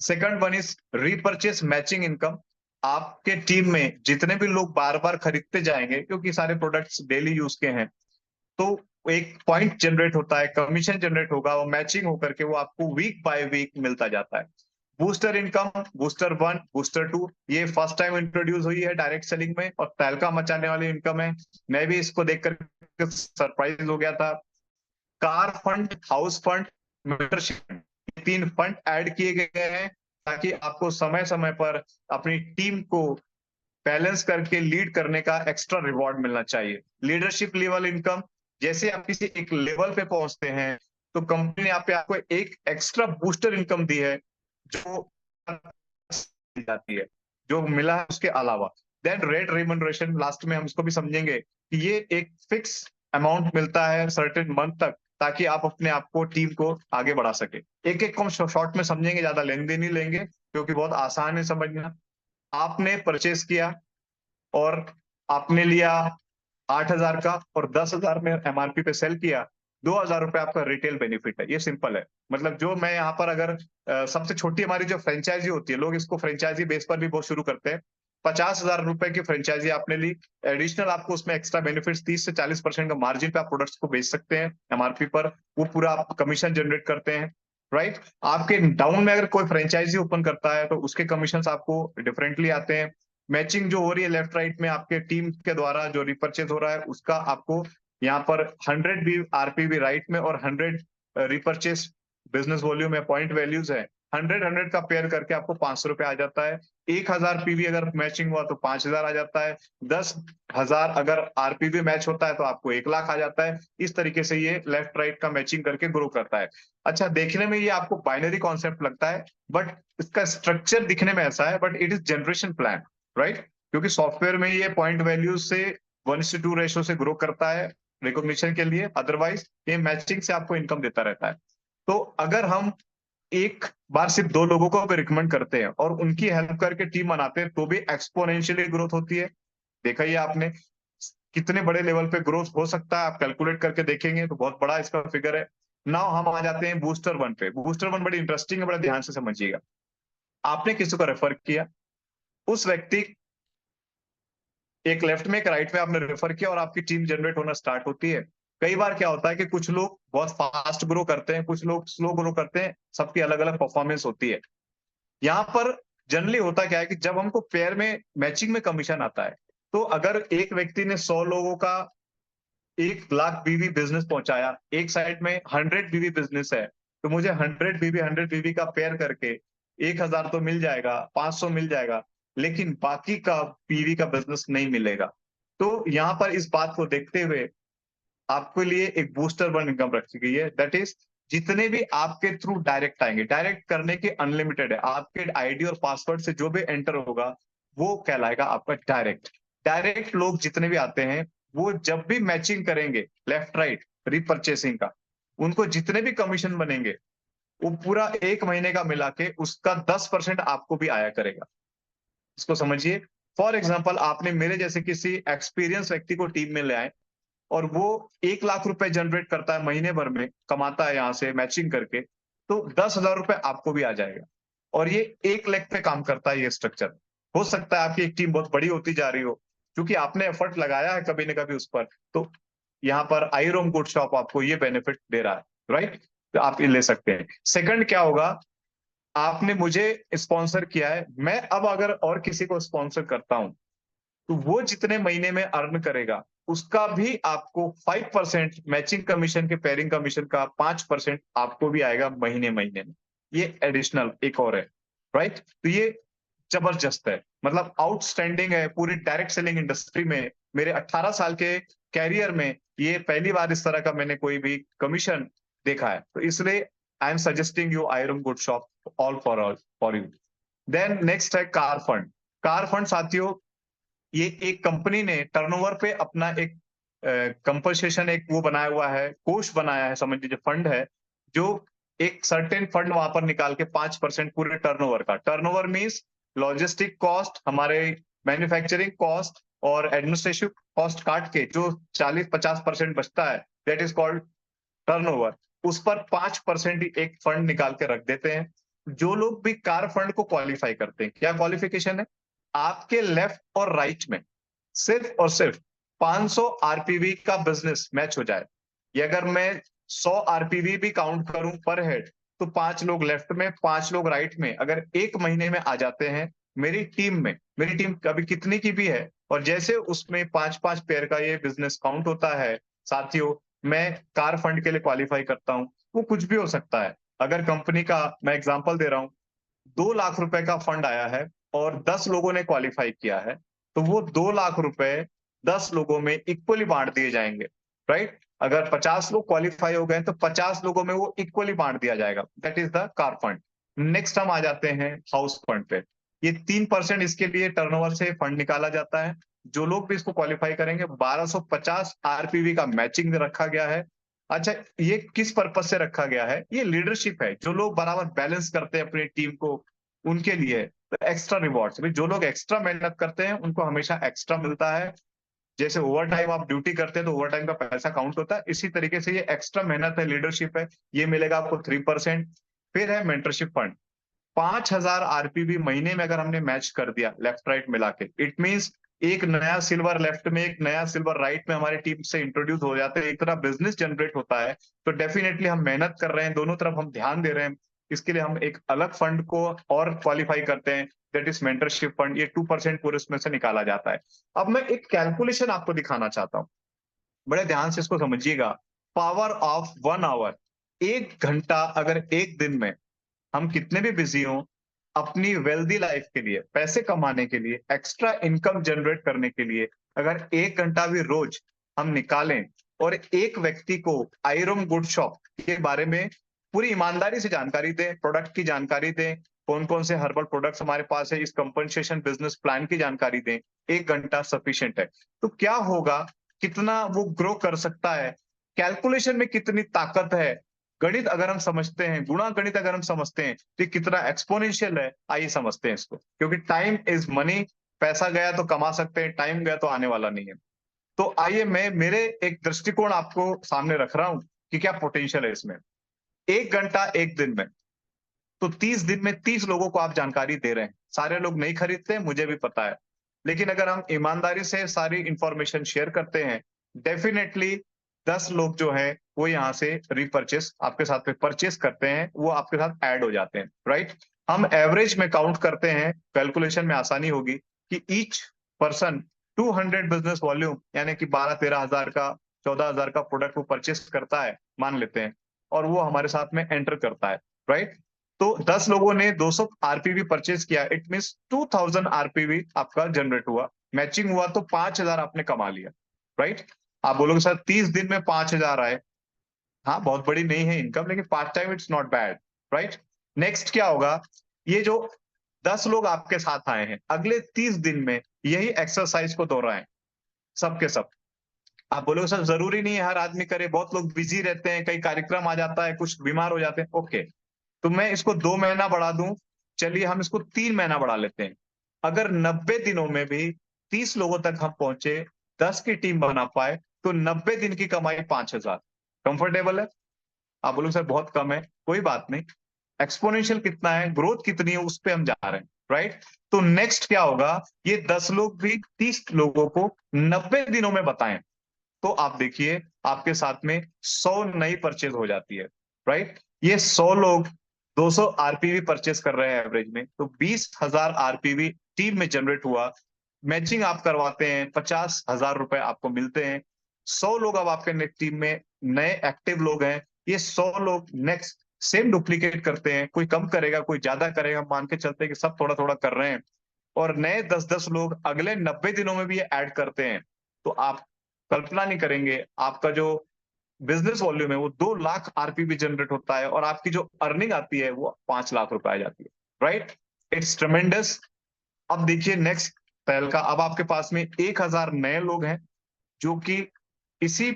Second one is repurchase matching income. आपके टीम में जितने भी लोग बार बार खरीदते जाएंगे, क्योंकि सारे प्रोडक्ट्स डेली यूज के हैं, तो एक पॉइंट जनरेट होता है, कमीशन जनरेट होगा, वो मैचिंग होकर के वो आपको वीक बाय वीक मिलता जाता है। बूस्टर इनकम, बूस्टर 1, बूस्टर 2, ये फर्स्ट टाइम इंट्रोड्यूस हुई है डायरेक्ट सेलिंग में, और तहलका मचाने वाली इनकम है। मैं भी इसको देख कर सरप्राइज हो गया था। Car fund, house fund, mentorship, 3 fund add किए गए हैं, ताकि आपको समय समय पर अपनी टीम को बैलेंस करके लीड करने का एक्स्ट्रा रिवॉर्ड मिलना चाहिए। लीडरशिप लेवल इनकम, जैसे आप किसी एक लेवल पे पहुंचते हैं, तो कंपनी ने आपको एक एक्स्ट्रा बूस्टर इनकम दी है, जो जाती है, जो मिला है उसके अलावा। देन रेट रिम्यूनरेशन, लास्ट में हम इसको भी समझेंगे कि ये एक फिक्स अमाउंट मिलता है सर्टेन मंथ तक, ताकि आप अपने आप को, टीम को आगे बढ़ा सके। एक एक को हम शॉर्ट में समझेंगे, ज्यादा लेन देन नहीं लेंगे, क्योंकि बहुत आसान है समझना। आपने परचेस किया और आपने लिया 8,000 का, और 10,000 में एमआरपी पे सेल किया, 2,000 रुपए आपका रिटेल बेनिफिट है। ये सिंपल है। मतलब जो मैं यहाँ पर अगर सबसे छोटी हमारी जो फ्रेंचाइजी होती है, लोग इसको फ्रेंचाइजी बेस पर भी बहुत शुरू करते हैं। 50,000 रुपए की फ्रेंचाइजी आपने ली, एडिशनल आपको उसमें एक्स्ट्रा बेनिफिट्स 30 से 40% का मार्जिन पे आप प्रोडक्ट्स को बेच सकते हैं एमआरपी पर, वो पूरा आप कमीशन जनरेट करते हैं, राइट। आपके डाउन में अगर कोई फ्रेंचाइजी ओपन करता है, तो उसके कमीशन आपको डिफरेंटली आते हैं। मैचिंग जो हो रही है लेफ्ट राइट में आपके टीम के द्वारा, जो रिपर्चेज हो रहा है, उसका आपको यहाँ पर 100 भी आरपीवी राइट में, और 100 रिपर्चेस बिजनेस वॉल्यूम है, पॉइंट वैल्यूज है, 100 का पेयर करके आपको 500 रुपए आ जाता है। 1,000 पीवी अगर मैचिंग हुआ तो 5,000 आ जाता है। 10,000 अगर आरपीवी मैच होता है तो आपको 1,00,000 आ जाता है। इस तरीके से ये लेफ्ट राइट का मैचिंग करके ग्रो करता है। अच्छा, देखने में ये आपको बाइनरी कॉन्सेप्ट लगता है, बट इसका स्ट्रक्चर दिखने में ऐसा है, but it is generation plan, right. क्योंकि सॉफ्टवेयर में ये पॉइंट वैल्यू से 1:2 रेशो से ग्रो करता है रिकॉग्निशन के लिए, अदरवाइज ये मैचिंग से आपको इनकम देता रहता है। तो अगर हम एक बार सिर्फ 2 लोगों को भी रिकमेंड करते हैं और उनकी हेल्प करके टीम बनाते हैं, तो भी एक्सपोनेंशियली ग्रोथ होती है। देखा ही आपने कितने बड़े लेवल पे ग्रोथ हो सकता है, आप कैलकुलेट करके देखेंगे तो बहुत बड़ा इसका फिगर है। नाउ हम आ जाते हैं बूस्टर 1 पे। बूस्टर 1 बड़ी इंटरेस्टिंग है, बड़ा ध्यान से समझिएगा। आपने किसी को रेफर किया, उस व्यक्ति, एक लेफ्ट में एक राइट में आपने रेफर किया, और आपकी टीम जनरेट होना स्टार्ट होती है। कई बार क्या होता है कि कुछ लोग बहुत फास्ट ग्रो करते हैं, कुछ लोग स्लो ग्रो करते हैं, सबकी अलग अलग परफॉर्मेंस होती है। यहाँ पर जनरली होता क्या है कि जब हमको पेयर में मैचिंग में कमीशन आता है, तो अगर एक व्यक्ति ने 100 लोगों का 1,00,000 बीवी बिजनेस पहुंचाया, एक साइड में 100 बीवी बिजनेस है, तो मुझे 100 बीवी का पेयर करके 1,000 तो मिल जाएगा, 500 मिल जाएगा, लेकिन बाकी का पीवी का बिजनेस नहीं मिलेगा। तो यहाँ पर इस बात को देखते हुए आपके लिए एक बूस्टर वन इनकम रखी गई है, दैट इज जितने भी आपके थ्रू डायरेक्ट आएंगे, डायरेक्ट करने के अनलिमिटेड है, आपके आईडी और पासवर्ड से जो भी एंटर होगा वो कहलाएगा आपका डायरेक्ट। डायरेक्ट लोग जितने भी आते हैं वो जब भी मैचिंग करेंगे लेफ्ट राइट रीपरचेसिंग का, उनको जितने भी कमीशन बनेंगे वो पूरा 1 महीने का मिला के उसका 10% आपको भी आया करेगा। इसको समझिए। फॉर एग्जाम्पल, आपने मेरे जैसे किसी एक्सपीरियंस व्यक्ति को टीम में ले आए और वो 1 लाख रुपए जनरेट करता है महीने भर में, कमाता है यहाँ से मैचिंग करके, तो 10,000 रुपए आपको भी आ जाएगा। और ये 1 लाख पे काम करता है ये स्ट्रक्चर। हो सकता है आपकी एक टीम बहुत बड़ी होती जा रही हो, क्योंकि आपने एफर्ट लगाया है कभी न कभी उस पर, तो यहाँ पर आईरोम गुड शॉप आपको ये बेनिफिट दे रहा है, राइट? तो आप ये ले सकते हैं। सेकंड क्या होगा, आपने मुझे स्पॉन्सर किया है, मैं अब अगर और किसी को स्पॉन्सर करता हूं तो वो जितने महीने में अर्न करेगा उसका भी आपको 5% मैचिंग कमीशन के पेयरिंग कमीशन का 5% आपको भी आएगा महीने महीने में। ये एडिशनल एक और है, राइट? तो ये जबरदस्त है, मतलब आउटस्टैंडिंग है पूरी डायरेक्ट सेलिंग इंडस्ट्री में। मेरे 18 साल के कैरियर में ये पहली बार इस तरह का मैंने कोई भी कमीशन देखा है, तो इसलिए I am suggesting you iron good shop all for you. Then next है कार फंड। कार फंड साथियों, ये एक कंपनी ने टर्नओवर पे अपना एक कंपनसेशन एक वो बनाया हुआ है, कोष बनाया है, समझ लीजिए फंड है, जो एक सर्टेन फंड वहां पर निकाल के 5% पूरे टर्नओवर का, टर्नओवर मींस लॉजिस्टिक कॉस्ट, हमारे मैन्युफैक्चरिंग कॉस्ट और एडमिनिस्ट्रेटिव कॉस्ट काट के जो 40-50% बचता है, दैट इज कॉल्ड टर्नओवर। उस पर 5% ही एक फंड निकाल के रख देते हैं। जो लोग भी कार फंड को क्वालिफाई करते हैं, क्या क्वालिफिकेशन है, आपके लेफ्ट और राइट में सिर्फ और सिर्फ 500 आरपीवी का बिजनेस मैच हो जाए। ये अगर मैं 100 आरपीवी भी काउंट करूं पर हेड, तो 5 लोग लेफ्ट में 5 लोग राइट में अगर 1 महीने में आ जाते हैं मेरी टीम में, मेरी टीम कभी कितनी की भी है, और जैसे उसमें 5-5 पेयर का ये बिजनेस काउंट होता है साथियों, मैं कार फंड के लिए क्वालिफाई करता हूं। वो कुछ भी हो सकता है। अगर कंपनी का मैं एग्जांपल दे रहा हूं, 2 लाख रुपए का फंड आया है और 10 लोगों ने क्वालिफाई किया है, तो वो 2 लाख रुपए 10 लोगों में इक्वली बांट दिए जाएंगे, राइट? अगर 50 लोग क्वालिफाई हो गए तो 50 लोगों में वो इक्वली बांट दिया जाएगा, that is the car fund. Next हम आ जाते हैं हाउस फंड पे। ये 3% इसके लिए टर्नओवर से फंड निकाला जाता है। जो लोग भी इसको क्वालिफाई करेंगे, 1250 आरपीवी का मैचिंग रखा गया है। अच्छा, ये किस पर्पज से रखा गया है, ये लीडरशिप है, जो लोग बराबर बैलेंस करते हैं अपनी टीम को, उनके लिए एक्स्ट्रा रिवॉर्ड्स। जो लोग एक्स्ट्रा मेहनत करते हैं उनको हमेशा एक्स्ट्रा मिलता है। जैसे ओवर टाइम आप ड्यूटी करते हैं तो ओवर टाइम का पैसा काउंट होता है, इसी तरीके से ये एक्स्ट्रा मेहनत है, लीडरशिप है, ये मिलेगा आपको 3%। फिर है मेंटरशिप फंड। 5,000 आरपीवी महीने में अगर हमने मैच कर दिया लेफ्ट राइट मिला के, इट मींस एक नया सिल्वर लेफ्ट में एक नया सिल्वर राइट में हमारी टीम से इंट्रोड्यूस हो जाते हैं, एक तरह बिजनेस जनरेट होता है। तो डेफिनेटली हम मेहनत कर रहे हैं, दोनों तरफ हम ध्यान दे रहे हैं, इसके लिए हम एक अलग फंड को और क्वालिफाई करते हैं, दैट इज मेंटरशिप फंड। ये 2% पूरे इसमें से निकाला जाता है। अब मैं एक कैलकुलेशन आपको दिखाना चाहता हूँ, बड़े ध्यान से इसको समझिएगा। पावर ऑफ 1 आवर, 1 घंटा अगर एक दिन में हम कितने भी बिजी हों, अपनी वेल्दी लाइफ के लिए, पैसे कमाने के लिए, एक्स्ट्रा इनकम जनरेट करने के लिए, अगर 1 घंटा भी रोज हम निकालें और एक व्यक्ति को आयरन गुड शॉप के बारे में पूरी ईमानदारी से जानकारी दें, प्रोडक्ट की जानकारी दें, कौन कौन से हर्बल प्रोडक्ट्स हमारे पास है, इस कंपनसेशन बिजनेस प्लान की जानकारी दें, 1 घंटा सफिशिएंट है। तो क्या होगा, कितना वो ग्रो कर सकता है, कैलकुलेशन में कितनी ताकत है, गणित अगर हम समझते हैं, गुणा गणित अगर हम समझते हैं तो कितना एक्सपोनेंशियल है, आइए समझते हैं इसको। क्योंकि टाइम इज मनी, पैसा गया तो कमा सकते हैं, टाइम गया तो आने वाला नहीं है। तो आइए मैं मेरे एक दृष्टिकोण आपको सामने रख रहा हूं कि क्या पोटेंशियल है इसमें। 1 घंटा एक दिन में, तो 30 दिन में 30 लोगों को आप जानकारी दे रहे हैं। सारे लोग नहीं खरीदते, मुझे भी पता है, लेकिन अगर हम ईमानदारी से सारी इंफॉर्मेशन शेयर करते हैं, डेफिनेटली 10 लोग जो है वो यहाँ से रिपर्चेस आपके साथ में परचेस करते हैं, वो आपके साथ ऐड हो जाते हैं, राइट? हम एवरेज में काउंट करते हैं, कैलकुलेशन में आसानी होगी कि ईच पर्सन 200 बिजनेस वॉल्यूम यानी कि 12-13 हजार का, 14 हजार का प्रोडक्ट वो परचेस करता है मान लेते हैं, और वो हमारे साथ में एंटर करता है, राइट? तो 10 लोगों ने 200 आरपीवी परचेज किया, इट मीन 2000 आरपीवी आपका जनरेट हुआ, मैचिंग हुआ तो 5,000 आपने कमा लिया, राइट? आप बोलोगे सर 30 दिन में 5,000 आए, हाँ बहुत बड़ी नहीं है इनकम, लेकिन part time it's not bad, right. Next क्या होगा, ये जो 10 लोग आपके साथ आए हैं, अगले 30 दिन में यही एक्सरसाइज को दोहराएं, सबके सब। आप बोलोगे सर जरूरी नहीं है हर आदमी करे, बहुत लोग बिजी रहते हैं, कई कार्यक्रम आ जाता है, कुछ बीमार हो जाते हैं, ओके। तो मैं इसको 2 महीना बढ़ा दूं, चलिए हम इसको 3 महीना बढ़ा लेते हैं। अगर 90 दिनों में भी 30 लोगों तक हम पहुंचे, 10 की टीम बना पाए, तो 90 दिन की कमाई 5,000। कंफर्टेबल है? आप बोलोगे सर बहुत कम है, कोई बात नहीं, एक्सपोनेंशियल कितना है, ग्रोथ कितनी है, उस पे हम जा रहे हैं, राइट। तो नेक्स्ट क्या होगा, ये 10 लोग भी 30 लोगों को 90 दिनों में बताएं, तो आप देखिए आपके साथ में 100 नई परचेज हो जाती है, राइट। ये 100 लोग 200 आरपीवी परचेस कर रहे हैं एवरेज में, तो 20,000 आरपीवी टीम में जनरेट हुआ। मैचिंग आप करवाते हैं, 50,000 रुपए आपको मिलते हैं। 100 लोग अब आपके टीम में नए एक्टिव लोग हैं, ये 100 लोग नेक्स्ट सेम डुप्लीकेट करते हैं, कोई कम करेगा कोई ज्यादा करेगा, मान के चलते हैं कि सब थोड़ा थोड़ा कर रहे हैं, और नए 10-10 लोग अगले 90 दिनों में भी ये ऐड करते हैं। तो आप कल्पना नहीं करेंगे, आपका जो बिजनेस वॉल्यूम है वो 2 लाख आरपीबी जनरेट होता है, और आपकी जो अर्निंग आती है वो 5 लाख रुपए आ जाती है, राइट। इट्स ट्रेमेंडस। अब देखिए नेक्स्ट पहल का, अब आपके पास में 1,000 नए लोग हैं जो कि इसी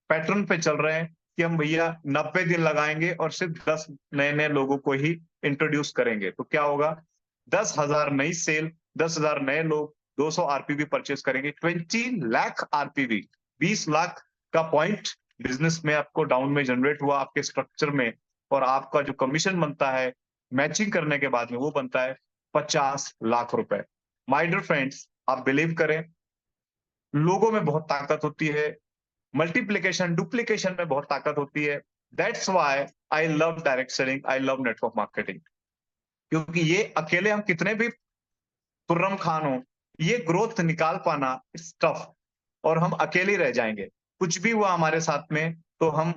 पैटर्न पे चल रहे हैं कि हम भैया 90 दिन लगाएंगे और सिर्फ 10 नए नए लोगों को ही इंट्रोड्यूस करेंगे। तो क्या होगा, 10,000 नई सेल, 10,000 नए लोग 200 आरपीवी परचेस करेंगे, 20 लाख आरपीवी, 20 लाख का पॉइंट बिजनेस में आपको डाउन में जनरेट हुआ आपके स्ट्रक्चर में, और आपका जो कमीशन बनता है मैचिंग करने के बाद में वो बनता है 50 लाख रुपए। माय डियर फ्रेंड्स, आप बिलीव करें, लोगों में बहुत ताकत होती है, मल्टीप्लीकेशन डुप्लीकेशन में बहुत ताकत होती है। That's why I love direct selling, I love network marketing. क्योंकि ये अकेले हम कितने भी खुर्रम खान हो, ये ग्रोथ निकाल पाना इट्स टफ, और हम अकेले रह जाएंगे। कुछ भी हुआ हमारे साथ में तो हम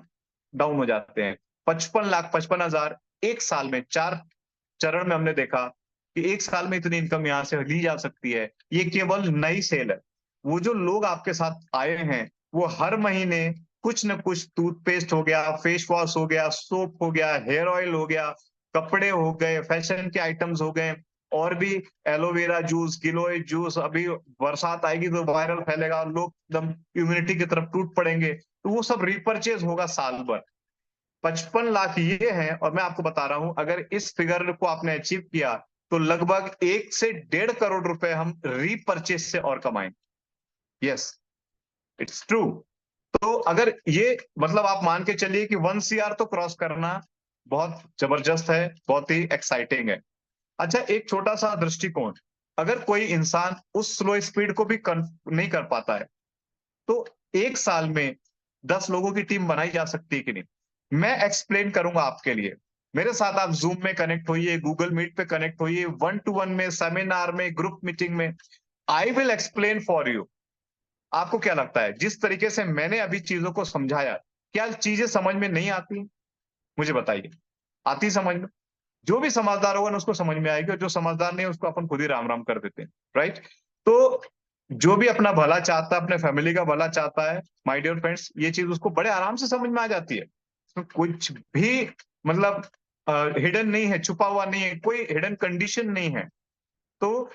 डाउन हो जाते हैं। 55 लाख 55,000 एक साल में, 4 चरण में हमने देखा कि एक साल में इतनी इनकम यहां से ली जा सकती है। ये केवल नई सेल है। वो जो लोग आपके साथ आए हैं वो हर महीने कुछ न कुछ, टूथपेस्ट हो गया, फेस वॉश हो गया, सोप हो गया, हेयर ऑयल हो गया, कपड़े हो गए, फैशन के आइटम्स हो गए, और भी एलोवेरा जूस, गिलोय जूस, अभी बरसात आएगी तो वायरल फैलेगा, लोग एकदम इम्यूनिटी की तरफ टूट पड़ेंगे, तो वो सब रिपर्चेज होगा साल भर। 55 लाख ये है, और मैं आपको बता रहा हूं अगर इस फिगर को आपने अचीव किया तो लगभग 1 से 1.5 करोड़ रुपए हम रीपरचेज से और कमाएंगे। Yes, it's true. तो अगर ये मतलब आप मान के चलिए कि 1 CR तो क्रॉस करना बहुत जबरदस्त है, बहुत ही एक्साइटिंग है। अच्छा, एक छोटा सा दृष्टिकोण, अगर कोई इंसान उस स्लो स्पीड को भी नहीं कर पाता है, तो एक साल में 10 लोगों की टीम बनाई जा सकती है कि नहीं? मैं एक्सप्लेन करूंगा आपके लिए। मेरे साथ आप जूम में कनेक्ट होइए, गूगल मीट पे कनेक्ट होइए, 1-to-1 में, सेमिनार में, ग्रुप मीटिंग में, I will explain for you. आपको क्या लगता है जिस तरीके से मैंने अभी चीजों को समझाया, क्या चीजें समझ में नहीं आती? मुझे बताइए, आती समझ में? जो भी समझदार होगा ना उसको समझ में आएगी, और जो समझदार नहीं है उसको अपन खुद ही राम राम कर देते हैं, राइट। तो जो भी अपना भला चाहता है, अपने फैमिली का भला चाहता है, माय डियर फ्रेंड्स, ये चीज उसको बड़े आराम से समझ में आ जाती है। इसमें कुछ भी मतलब हिडन नहीं है, छुपा हुआ नहीं है, कोई हिडन कंडीशन नहीं है। तो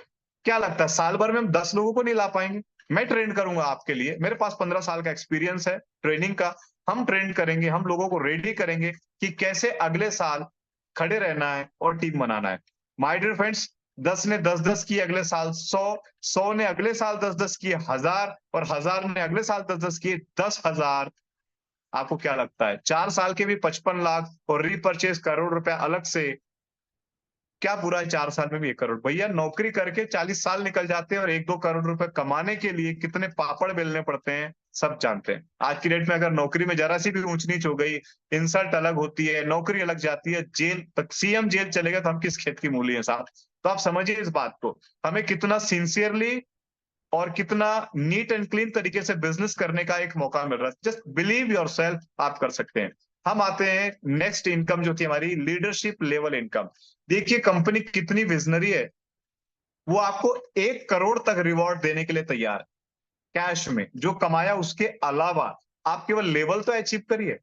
क्या लगता है साल भर में हम 10 लोगों को नहीं ला पाएंगे? मैं ट्रेन करूंगा आपके लिए, मेरे पास 15 साल का एक्सपीरियंस है ट्रेनिंग का। हम ट्रेन करेंगे, हम लोगों को रेडी करेंगे कि कैसे अगले साल खड़े रहना है और टीम बनाना है। माय डियर फ्रेंड्स, 10 ने 10-10 की अगले साल 100, 100 ने अगले साल 10-10 किए 1,000, और 1,000 ने अगले साल 10-10 किए 10,000। आपको क्या लगता है 4 साल के भी 55 लाख और रीपरचेज करोड़ रुपया अलग से, क्या बुरा है 4 साल में भी 1 करोड़? भैया नौकरी करके 40 साल निकल जाते हैं, और 1-2 करोड़ रुपए कमाने के लिए कितने पापड़ बेलने पड़ते हैं सब जानते हैं। आज की डेट में अगर नौकरी में जरा सी भी ऊंच नीच हो गई, इंसल्ट अलग होती है, नौकरी अलग जाती है, जेल तक, सीएम जेल चलेगा तो हम किस खेत की मूली है साहब। तो आप समझिए इस बात को, हमें कितना सिंसियरली और कितना नीट एंड क्लीन तरीके से बिजनेस करने का एक मौका मिल रहा है। जस्ट बिलीव योरसेल्फ, आप कर सकते हैं। हम आते हैं नेक्स्ट इनकम जो थी हमारी, लीडरशिप लेवल इनकम। देखिए कंपनी कितनी विजनरी है, वो आपको 1 करोड़ तक रिवॉर्ड देने के लिए तैयार है। कैश में जो कमाया उसके अलावा आप केवल लेवल तो अचीव करिए।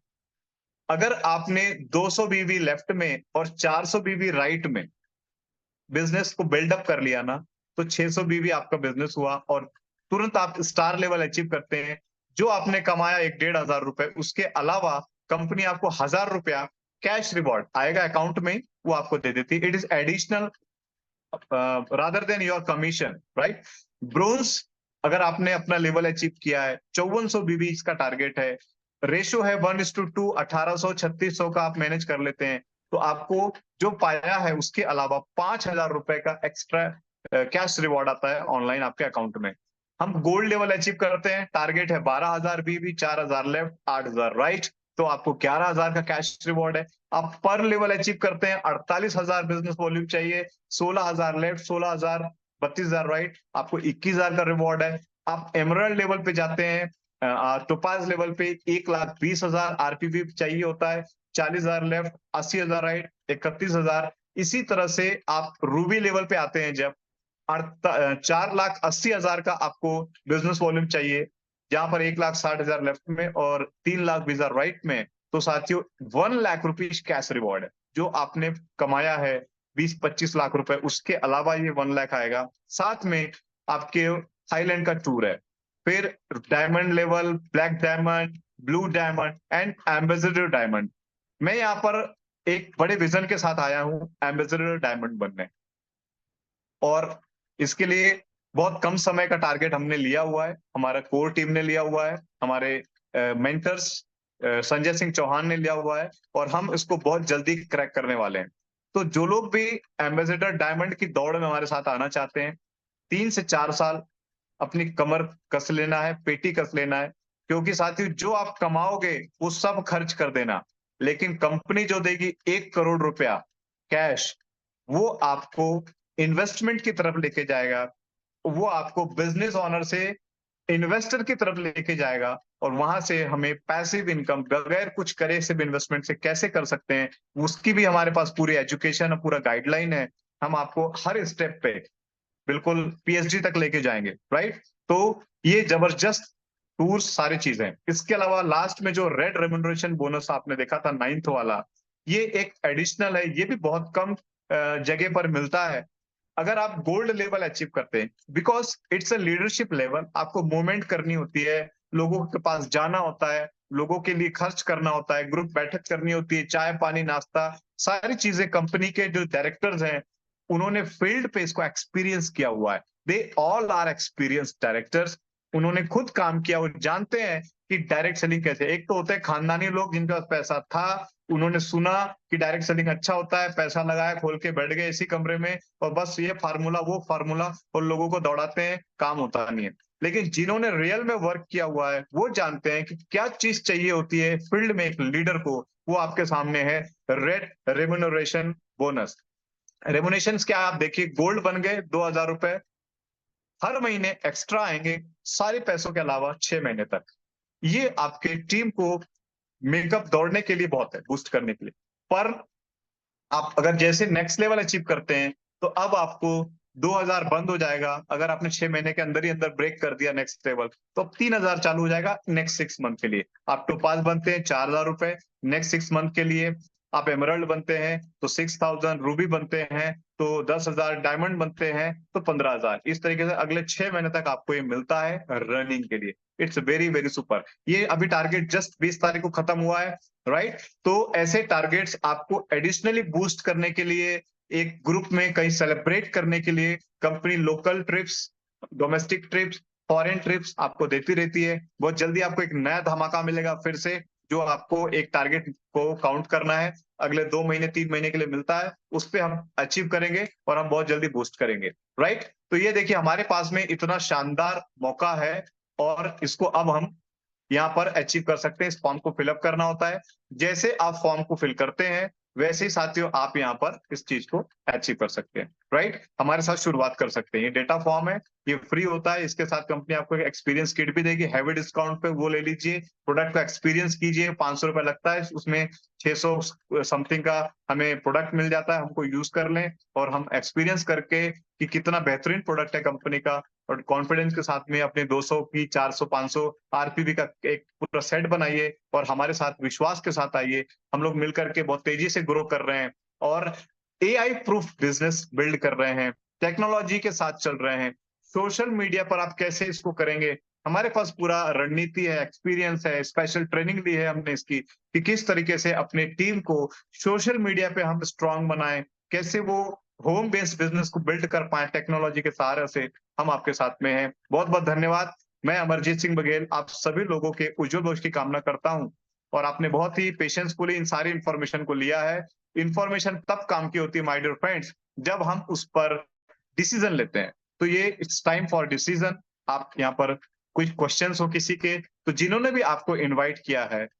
अगर आपने 200 बीवी लेफ्ट में और 400 बीवी राइट में बिजनेस को बिल्डअप कर लिया ना, तो 600 बीवी आपका बिजनेस हुआ और तुरंत आप स्टार लेवल अचीव करते हैं। जो आपने कमाया 1-1,500 रुपए, उसके अलावा कंपनी आपको 1,000 रुपया कैश रिवॉर्ड आएगा अकाउंट में, वो आपको दे देती है। It is additional rather than your commission, right. Bronze, अगर आपने अपना लेवल अचीव किया है, 5400 बीबी इसका टारगेट है, रेशो है 1:2, 1800-3600 का आप मैनेज कर लेते हैं, तो आपको जो पाया है उसके अलावा 5,000 रुपए का एक्स्ट्रा कैश रिवॉर्ड आता है ऑनलाइन आपके अकाउंट में। हम गोल्ड लेवल अचीव करते हैं, टारगेट है 12,000 बीबी, 4,000 लेफ्ट, 8,000 राइट, तो आपको 11,000 का कैश रिवॉर्ड है। आप पर लेवल अचीव करते हैं, 48,000 बिजनेस वॉल्यूम चाहिए, 16,000 लेफ्ट, 16,000, 32,000 राइट, आपको 21,000 का रिवॉर्ड है। आप एमराल्ड लेवल पे जाते हैं, टोपाज लेवल पे 1,20,000 आरपीवी चाहिए होता है, 40,000 लेफ्ट, 80,000 राइट, 31,000। इसी तरह से आप रूबी लेवल पे आते हैं जब 4,80,000 का आपको बिजनेस वॉल्यूम चाहिए, जहां पर 1,60,000 लेफ्ट में और 3,20,000 राइट में, तो साथियों 1,00,000 रुपीज कैश रिवॉर्ड है। जो आपने कमाया है 20-25 लाख रुपए, उसके अलावा ये 1,00,000 आएगा। साथ में आपके थाईलैंड का टूर है, फिर diamond level, black diamond, blue diamond and ambassador diamond. मैं यहाँ पर एक बड़े विजन के साथ आया हूँ एम्बेसडर डायमंड बनने, और इसके लिए बहुत कम समय का टारगेट हमने लिया हुआ है, हमारा कोर टीम ने लिया हुआ है, हमारे मेंटर्स संजय सिंह चौहान ने लिया हुआ है, और हम इसको बहुत जल्दी क्रैक करने वाले हैं। तो जो लोग भी एम्बेसडर डायमंड की दौड़ में हमारे साथ आना चाहते हैं, 3 से 4 साल अपनी कमर कस लेना है, पेटी कस लेना है, क्योंकि साथियों जो आप कमाओगे वो सब खर्च कर देना, लेकिन कंपनी जो देगी 1 करोड़ रुपया कैश, वो आपको इन्वेस्टमेंट की तरफ लेके जाएगा, वो आपको बिजनेस ऑनर से इन्वेस्टर की तरफ लेके जाएगा, और वहां से हमें पैसिव इनकम बगैर कुछ करे सिर्फ इन्वेस्टमेंट से कैसे कर सकते हैं, उसकी भी हमारे पास पूरी एजुकेशन और पूरा गाइडलाइन है। हम आपको हर स्टेप पे बिल्कुल पीएचडी तक लेके जाएंगे, राइट। तो ये जबरदस्त टूर्स सारी चीजें हैं। इसके अलावा लास्ट में जो रेड रेम्यूनरेशन बोनस आपने देखा था 9th वाला, ये एक एडिशनल है, ये भी बहुत कम जगह पर मिलता है। अगर आप गोल्ड लेवल अचीव करते हैं, because it's a leadership level, आपको मूवमेंट करनी होती है, लोगों के पास जाना होता है, लोगों के लिए खर्च करना होता है, ग्रुप बैठक करनी होती है, चाय पानी नाश्ता सारी चीजें, कंपनी के जो डायरेक्टर्स हैं उन्होंने फील्ड पे इसको एक्सपीरियंस किया हुआ है, they all are experience directors, उन्होंने खुद काम किया, वो जानते हैं कि डायरेक्ट सेलिंग कैसे। एक तो होते हैं खानदानी लोग जिनके पास पैसा था, उन्होंने सुना कि डायरेक्ट सेलिंग अच्छा होता है, पैसा लगाया, खोल के बैठ गए इसी कमरे में, और बस ये फार्मूला वो फार्मूला, और लोगों को दौड़ाते हैं, काम होता नहीं है। लेकिन जिन्होंने रियल में वर्क किया हुआ है वो जानते हैं कि क्या चीज चाहिए होती है फील्ड में एक लीडर को, वो आपके सामने है, रेड रेम्यूनरेशन बोनस। रेमुनेशंस क्या आप देखिए, गोल्ड बन गए 2,000 रुपए, हर महीने एक्स्ट्रा आएंगे सारे पैसों के अलावा 6 महीने तक। ये आपके टीम को मेकअप दौड़ने के लिए बहुत है, बूस्ट करने के लिए। पर आप अगर जैसे नेक्स्ट लेवल अचीव करते हैं, तो अब आपको 2,000 बंद हो जाएगा। अगर आपने 6 महीने के अंदर ही अंदर ब्रेक कर दिया नेक्स्ट लेवल, तो अब 3,000 चालू हो जाएगा नेक्स्ट 6 मंथ के लिए। आप टोपाज बनते हैं 4,000 रुपए नेक्स्ट 6 मंथ के लिए, आप एमरल्ड बनते हैं तो 6,000, रूबी बनते हैं तो 10,000, डायमंड बनते हैं तो 15,000। इस तरीके से अगले 6 महीने तक आपको ये मिलता है रनिंग के लिए। It's very very super. ये अभी टारगेट जस्ट 20 तारीख को खत्म हुआ है, राइट। तो ऐसे टारगेट्स आपको एडिशनली बूस्ट करने के लिए, एक ग्रुप में कहीं सेलिब्रेट करने के लिए, company local trips, domestic trips, foreign trips आपको देती रहती है। बहुत जल्दी आपको एक नया धमाका मिलेगा फिर से, जो आपको एक टारगेट को काउंट करना है, अगले 2 महीने 3 महीने के लिए मिलता है, उस पर हम अचीव करेंगे और हम बहुत जल्दी बूस्ट करेंगे, राइट। तो ये देखिए हमारे पास में इतना शानदार मौका है, और इसको अब हम यहाँ पर अचीव कर सकते हैं। इस फॉर्म को फिलअप करना होता है, जैसे आप फॉर्म को फिल करते हैं वैसे ही साथियों आप यहाँ पर इस चीज को अचीव कर सकते हैं। राइट? हमारे साथ शुरुआत कर सकते हैं। ये डेटा फॉर्म है, ये फ्री होता है, इसके साथ कंपनी आपको एक एक्सपीरियंस किट भी देगी, हैवी डिस्काउंट पे वो ले लीजिए, प्रोडक्ट का एक्सपीरियंस कीजिए, ₹500 लगता है, उसमें 600 समथिंग का हमें प्रोडक्ट मिल जाता है, हमको यूज़ कर लें और हम एक्सपीरियंस करके कि कितना बेहतरीन प्रोडक्ट है कंपनी का और कॉन्फिडेंस के साथ में अपने 200 की 400, 500 आरपीवी का एक पूरा सेट बनाइए और हमारे साथ विश्वास के साथ आइए। हम लोग मिल कर के बहुत तेज़ी से ग्रो कर रहे हैं और एआई प्रूफ बिज़नेस बिल्ड कर रहे हैं, टेक्नोलॉजी के साथ चल रहे हैं। सोशल मीडिया पर आप कैसे इसको करेंगे? हमारे पास पूरा रणनीति है, एक्सपीरियंस है, स्पेशल ट्रेनिंग ली है हमने इसकी कि किस तरीके से अपनी टीम को सोशल मीडिया पे हम स्ट्रॉन्ग बनाएँ, कैसे वो होम बेस्ड बिज़नेस को बिल्ड कर पाएँ टेक्नोलॉजी के सहारे से, हम आपके साथ में हैं। बहुत-बहुत धन्यवाद। मैं अमरजीत सिंह बघेल आप सभी लोगों के उज्जवल भविष्य की कामना करता हूँ और आपने बहुत ही पेशेंसफुली इन सारी इन्फॉर्मेशन को लिया है। इन्फॉर्मेशन तब काम की होती है माय डियर फ्रेंड्स, जब हम उस पर डिसीजन लेते हैं। तो ये इट्स टाइम फॉर डिसीजन। आप यहाँ पर कुछ क्वेश्चन्स हो किसी के, तो जिन्होंने भी आपको इनवाइट किया है,